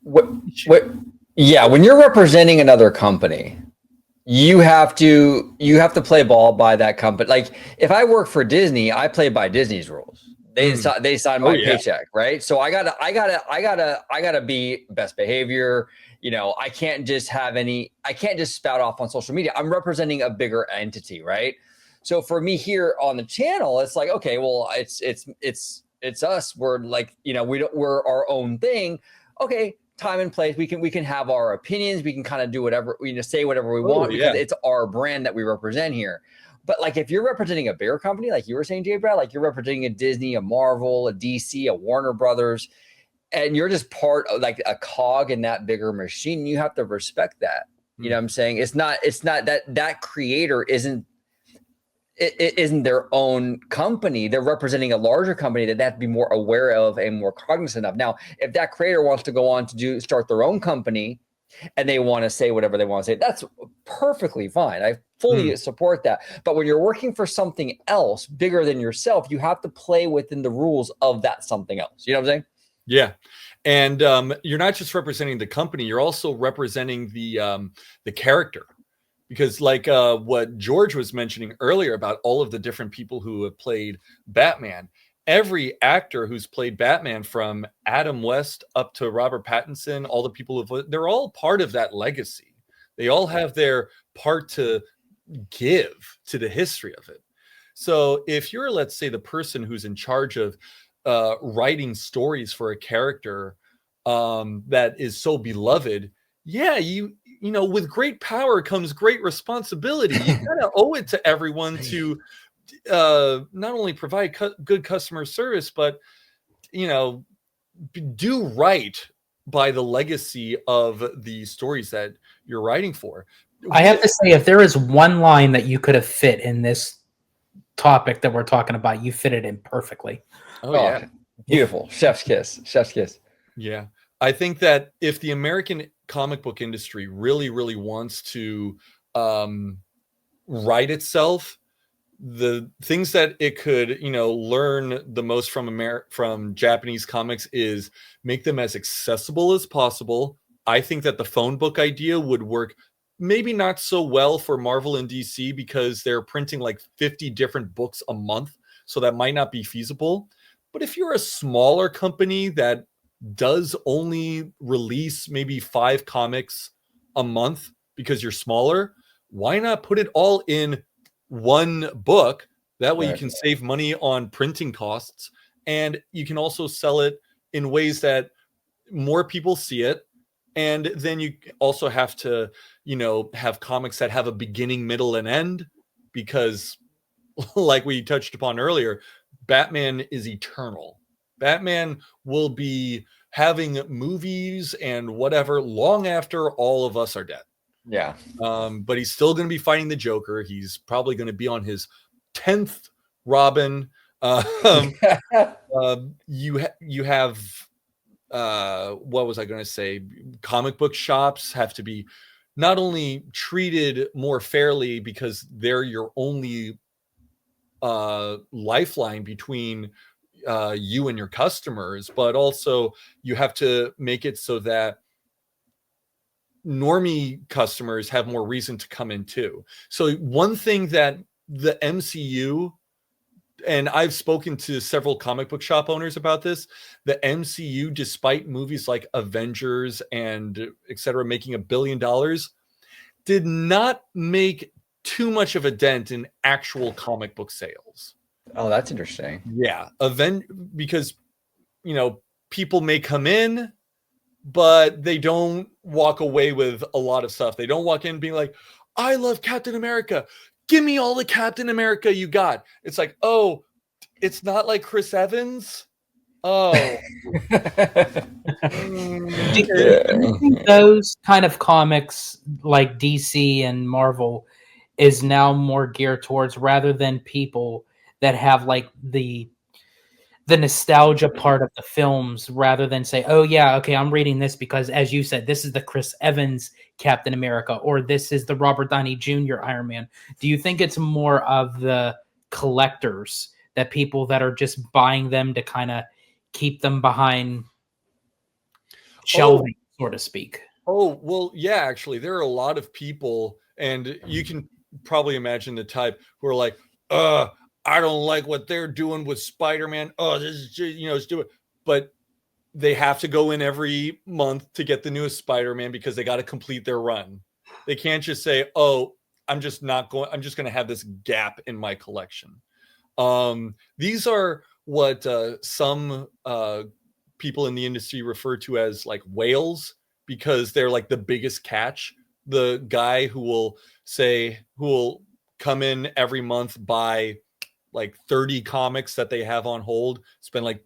when you're representing another company, you have to play ball by that company. Like, if I work for Disney, I play by Disney's rules. They sign my paycheck, right? So I gotta be best behavior. I can't just spout off on social media. I'm representing a bigger entity, right? So for me here on the channel, it's like, okay, well, it's us. We're like, we're our own thing. Okay, time and place. We can have our opinions. We can kind of do whatever, say whatever we want because it's our brand that we represent here. But like, if you're representing a bigger company, like you were saying, Jay Brad, like you're representing a Disney, a Marvel, a DC, a Warner Brothers, and you're just part of like a cog in that bigger machine, you have to respect that. You know what I'm saying? It's not that creator isn't their own company. They're representing a larger company that they have to be more aware of and more cognizant of. Now, if that creator wants to go on to start their own company and they want to say whatever they want to say, that's perfectly fine. I fully support that. But when you're working for something else bigger than yourself, you have to play within the rules of that something else. You know what I'm saying? Yeah. And you're not just representing the company, you're also representing the character. Because like what George was mentioning earlier about all of the different people who have played Batman, every actor who's played Batman from Adam West up to Robert Pattinson, all the people they're all part of that legacy. They all have their part to give to the history of it. So if you're, let's say, the person who's in charge of writing stories for a character that is so beloved, yeah, you know, with great power comes great responsibility. You kind of owe it to everyone to not only provide good customer service, but you know, do right by the legacy of the stories that you're writing for. I have to say, if there is one line that you could have fit in this topic that we're talking about, you fit it in perfectly. Oh yeah, beautiful. Chef's kiss. Chef's kiss. Yeah. I think that if the American comic book industry really, really wants to right itself, the things that it could, you know, learn the most from Japanese comics is make them as accessible as possible. I think that the phone book idea would work maybe not so well for Marvel and DC because they're printing like 50 different books a month, so that might not be feasible. But if you're a smaller company that does only release maybe 5 comics a month because you're smaller, why not put it all in one book? That way you can save money on printing costs, and you can also sell it in ways that more people see it. And then you also have to, you know, have comics that have a beginning, middle, and end, because like we touched upon earlier, Batman is eternal. Batman will be having movies and whatever long after all of us are dead. Yeah. But he's still going to be fighting the Joker. He's probably going to be on his 10th Robin. You have what was I going to say? Comic book shops have to be not only treated more fairly because they're your only lifeline between you and your customers, but also you have to make it so that normie customers have more reason to come in too. So one thing that the MCU, and I've spoken to several comic book shop owners about this, the MCU, despite movies like Avengers and etc. making $1 billion, did not make too much of a dent in actual comic book sales. Oh, that's interesting. Yeah. Because, you know, people may come in, but they don't walk away with a lot of stuff. They don't walk in being like, I love Captain America. Give me all the Captain America you got. It's like, oh, it's not like Chris Evans. Oh. Do you think those kind of comics like DC and Marvel is now more geared towards, rather than people that have like the nostalgia part of the films, rather than say, oh yeah, okay, I'm reading this because, as you said, this is the Chris Evans Captain America, or this is the Robert Downey Jr. Iron Man? Do you think it's more of the collectors, that people that are just buying them to kind of keep them behind shelving, so to speak? Oh, well, yeah, actually, there are a lot of people, and you can probably imagine the type who are like, I don't like what they're doing with Spider-Man. Oh, this is just, you know, let's do it. But they have to go in every month to get the newest Spider-Man because they got to complete their run. They can't just say, oh, I'm just going to have this gap in my collection. These are what some people in the industry refer to as like whales, because they're like the biggest catch. The guy who will come in every month, buy like 30 comics that they have on hold, spend like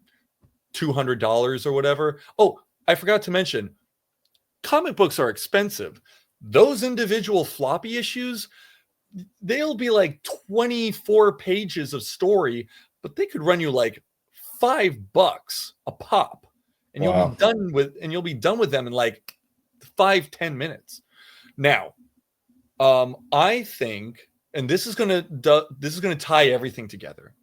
$200 or whatever. Oh, I forgot to mention, comic books are expensive. Those individual floppy issues, they'll be like 24 pages of story, but they could run you like $5 a pop, and you'll be done with them in like 5-10 minutes. Now, I think, and this is going to tie everything together.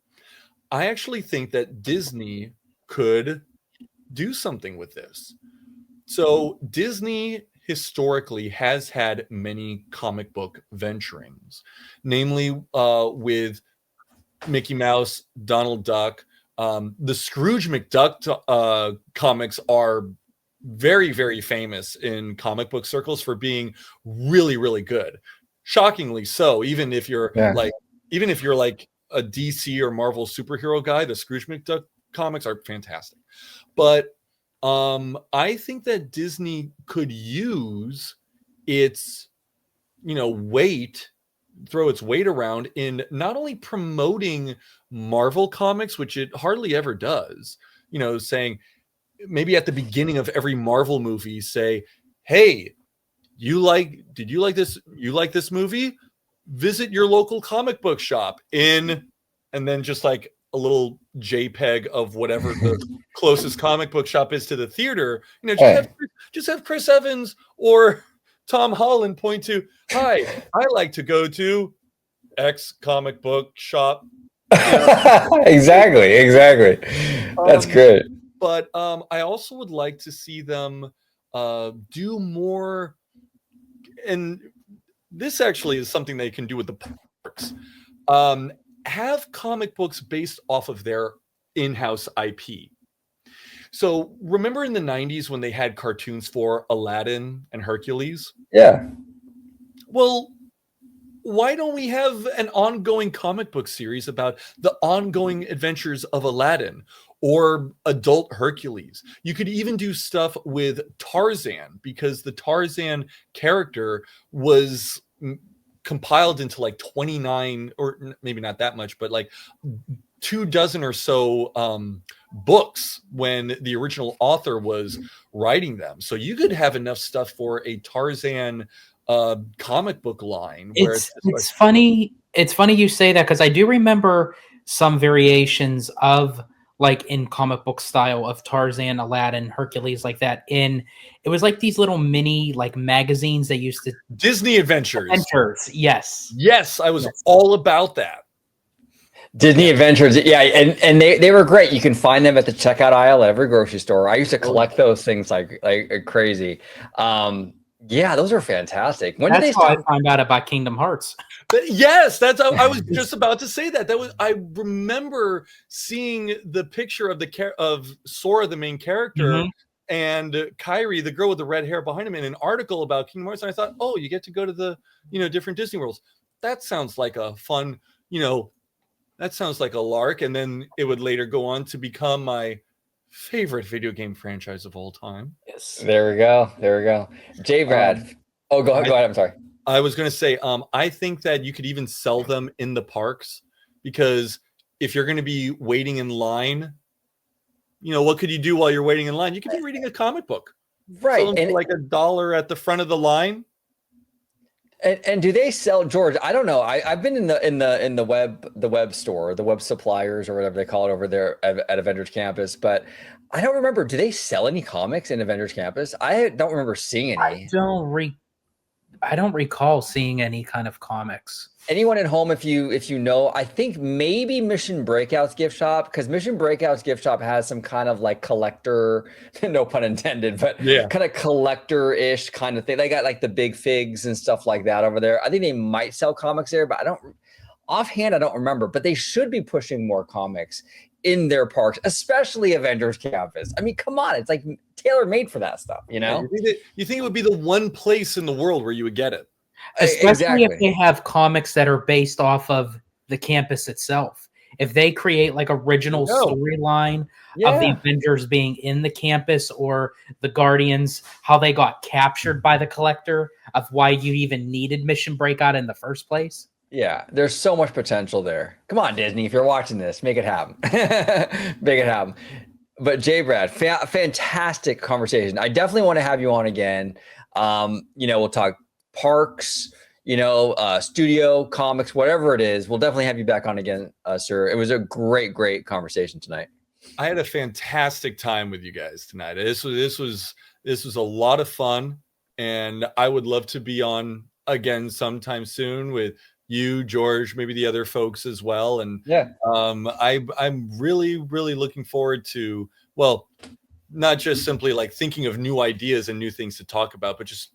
I actually think that Disney could do something with this. So Disney historically has had many comic book venturings, namely with Mickey Mouse, Donald Duck. The Scrooge McDuck comics are very, very famous in comic book circles for being really, really good. Shockingly so. Even if you're like a DC or Marvel superhero guy, the Scrooge McDuck comics are fantastic. But I think that Disney could use its, throw its weight around in not only promoting Marvel comics, which it hardly ever does, saying maybe at the beginning of every Marvel movie, say, hey, did you like this? You like this movie? Visit your local comic book shop and then just like a little JPEG of whatever the closest comic book shop is to the theater, just have Chris Evans or Tom Holland point to, hi, I like to go to X comic book shop. Exactly. That's great. But I also would like to see them do more. And this actually is something they can do with the parks. Have comic books based off of their in-house IP. So remember in the 90s when they had cartoons for Aladdin and Hercules? Yeah. Well, why don't we have an ongoing comic book series about the ongoing adventures of Aladdin or adult Hercules? You could even do stuff with Tarzan, because the Tarzan character was compiled into like 29, or maybe not that much, but like 24 or so books when the original author was writing them. So you could have enough stuff for a Tarzan comic book line. Where it's funny you say that, because I do remember some variations of like in comic book style of Tarzan, Aladdin, Hercules, like that. It was like these little mini like magazines they used to Disney Adventures. Yes, I was all about that. Disney Adventures, yeah, and they were great. You can find them at the checkout aisle at every grocery store. I used to collect those things like crazy. Yeah, those are fantastic. When did they start? I found out about Kingdom Hearts. Yes, I was just about to say that. I remember seeing the picture of Sora, the main character, and Kairi, the girl with the red hair, behind him in an article about Kingdom Hearts. And I thought, oh, you get to go to the different Disney worlds. That sounds like a fun, that sounds like a lark. And then it would later go on to become my favorite video game franchise of all time. Yes. There we go. J. Brad. Go ahead. I'm sorry. I was going to say, I think that you could even sell them in the parks, because if you're going to be waiting in line, what could you do while you're waiting in line? You could be reading a comic book. Right. Sell them for like $1 at the front of the line. And do they sell, George? I don't know. I've been in the web store, the web suppliers or whatever they call it over there at Avengers Campus, but I don't remember. Do they sell any comics in Avengers Campus? I don't remember seeing any. I don't recall seeing any kind of comics. Anyone at home, if you know, I think maybe Mission Breakout's gift shop, because Mission Breakout's gift shop has some kind of like collector, no pun intended, but kind of collector-ish kind of thing. They got like the big figs and stuff like that over there. I think they might sell comics there, but offhand, I don't remember. But they should be pushing more comics in their parks, especially Avengers Campus. I mean, come on, it's like tailor-made for that stuff, You think it would be the one place in the world where you would get it? Especially if they have comics that are based off of the campus itself. If they create like original storyline of the Avengers being in the campus, or the Guardians, how they got captured by the Collector, of why you even needed Mission Breakout in the first place. Yeah, there's so much potential there. Come on, Disney, if you're watching this, make it happen. Make it happen. But J. Brad, fantastic conversation. I definitely want to have you on again. We'll talk parks, studio, comics, whatever it is. We'll definitely have you back on again, sir. It was a great conversation tonight. I had a fantastic time with you guys tonight. This was a lot of fun, and I would love to be on again sometime soon with you, George, maybe the other folks as well. And I'm really looking forward to, not just simply like thinking of new ideas and new things to talk about, but just,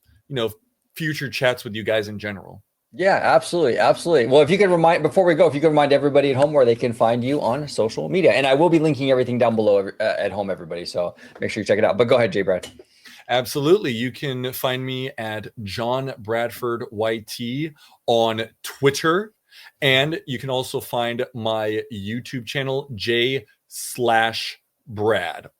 future chats with you guys in general. Yeah, absolutely. Absolutely. Well, if you could remind everybody at home where they can find you on social media. And I will be linking everything down below at home, everybody. So make sure you check it out. But go ahead, J. Brad. Absolutely. You can find me at John Bradford YT on Twitter. And you can also find my YouTube channel, J/Brad.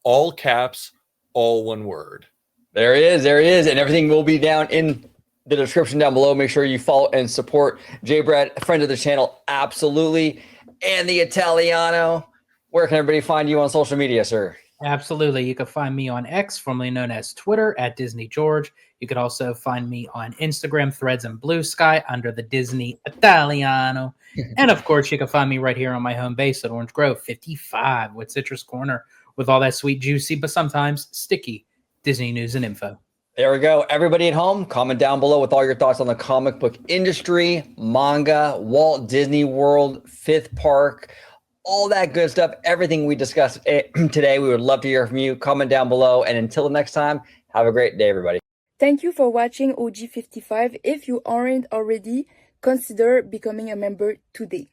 All caps, all one word. There he is. There he is. And everything will be down in the description down below. Make sure you follow and support J. Brad, a friend of the channel. Absolutely. And the Italiano. Where can everybody find you on social media, sir? Absolutely. You can find me on X, formerly known as Twitter, at Disney George. You could also find me on Instagram, Threads, and Blue Sky under the Disney Italiano. And of course, you can find me right here on my home base at Orange Grove 55 with Citrus Corner with all that sweet, juicy, but sometimes sticky Disney news and info. There we go. Everybody at home, comment down below with all your thoughts on the comic book industry, manga, Walt Disney World, Fifth Park, all that good stuff. Everything we discussed today, we would love to hear from you. Comment down below. And until next time, have a great day, everybody. Thank you for watching OG55. If you aren't already, consider becoming a member today.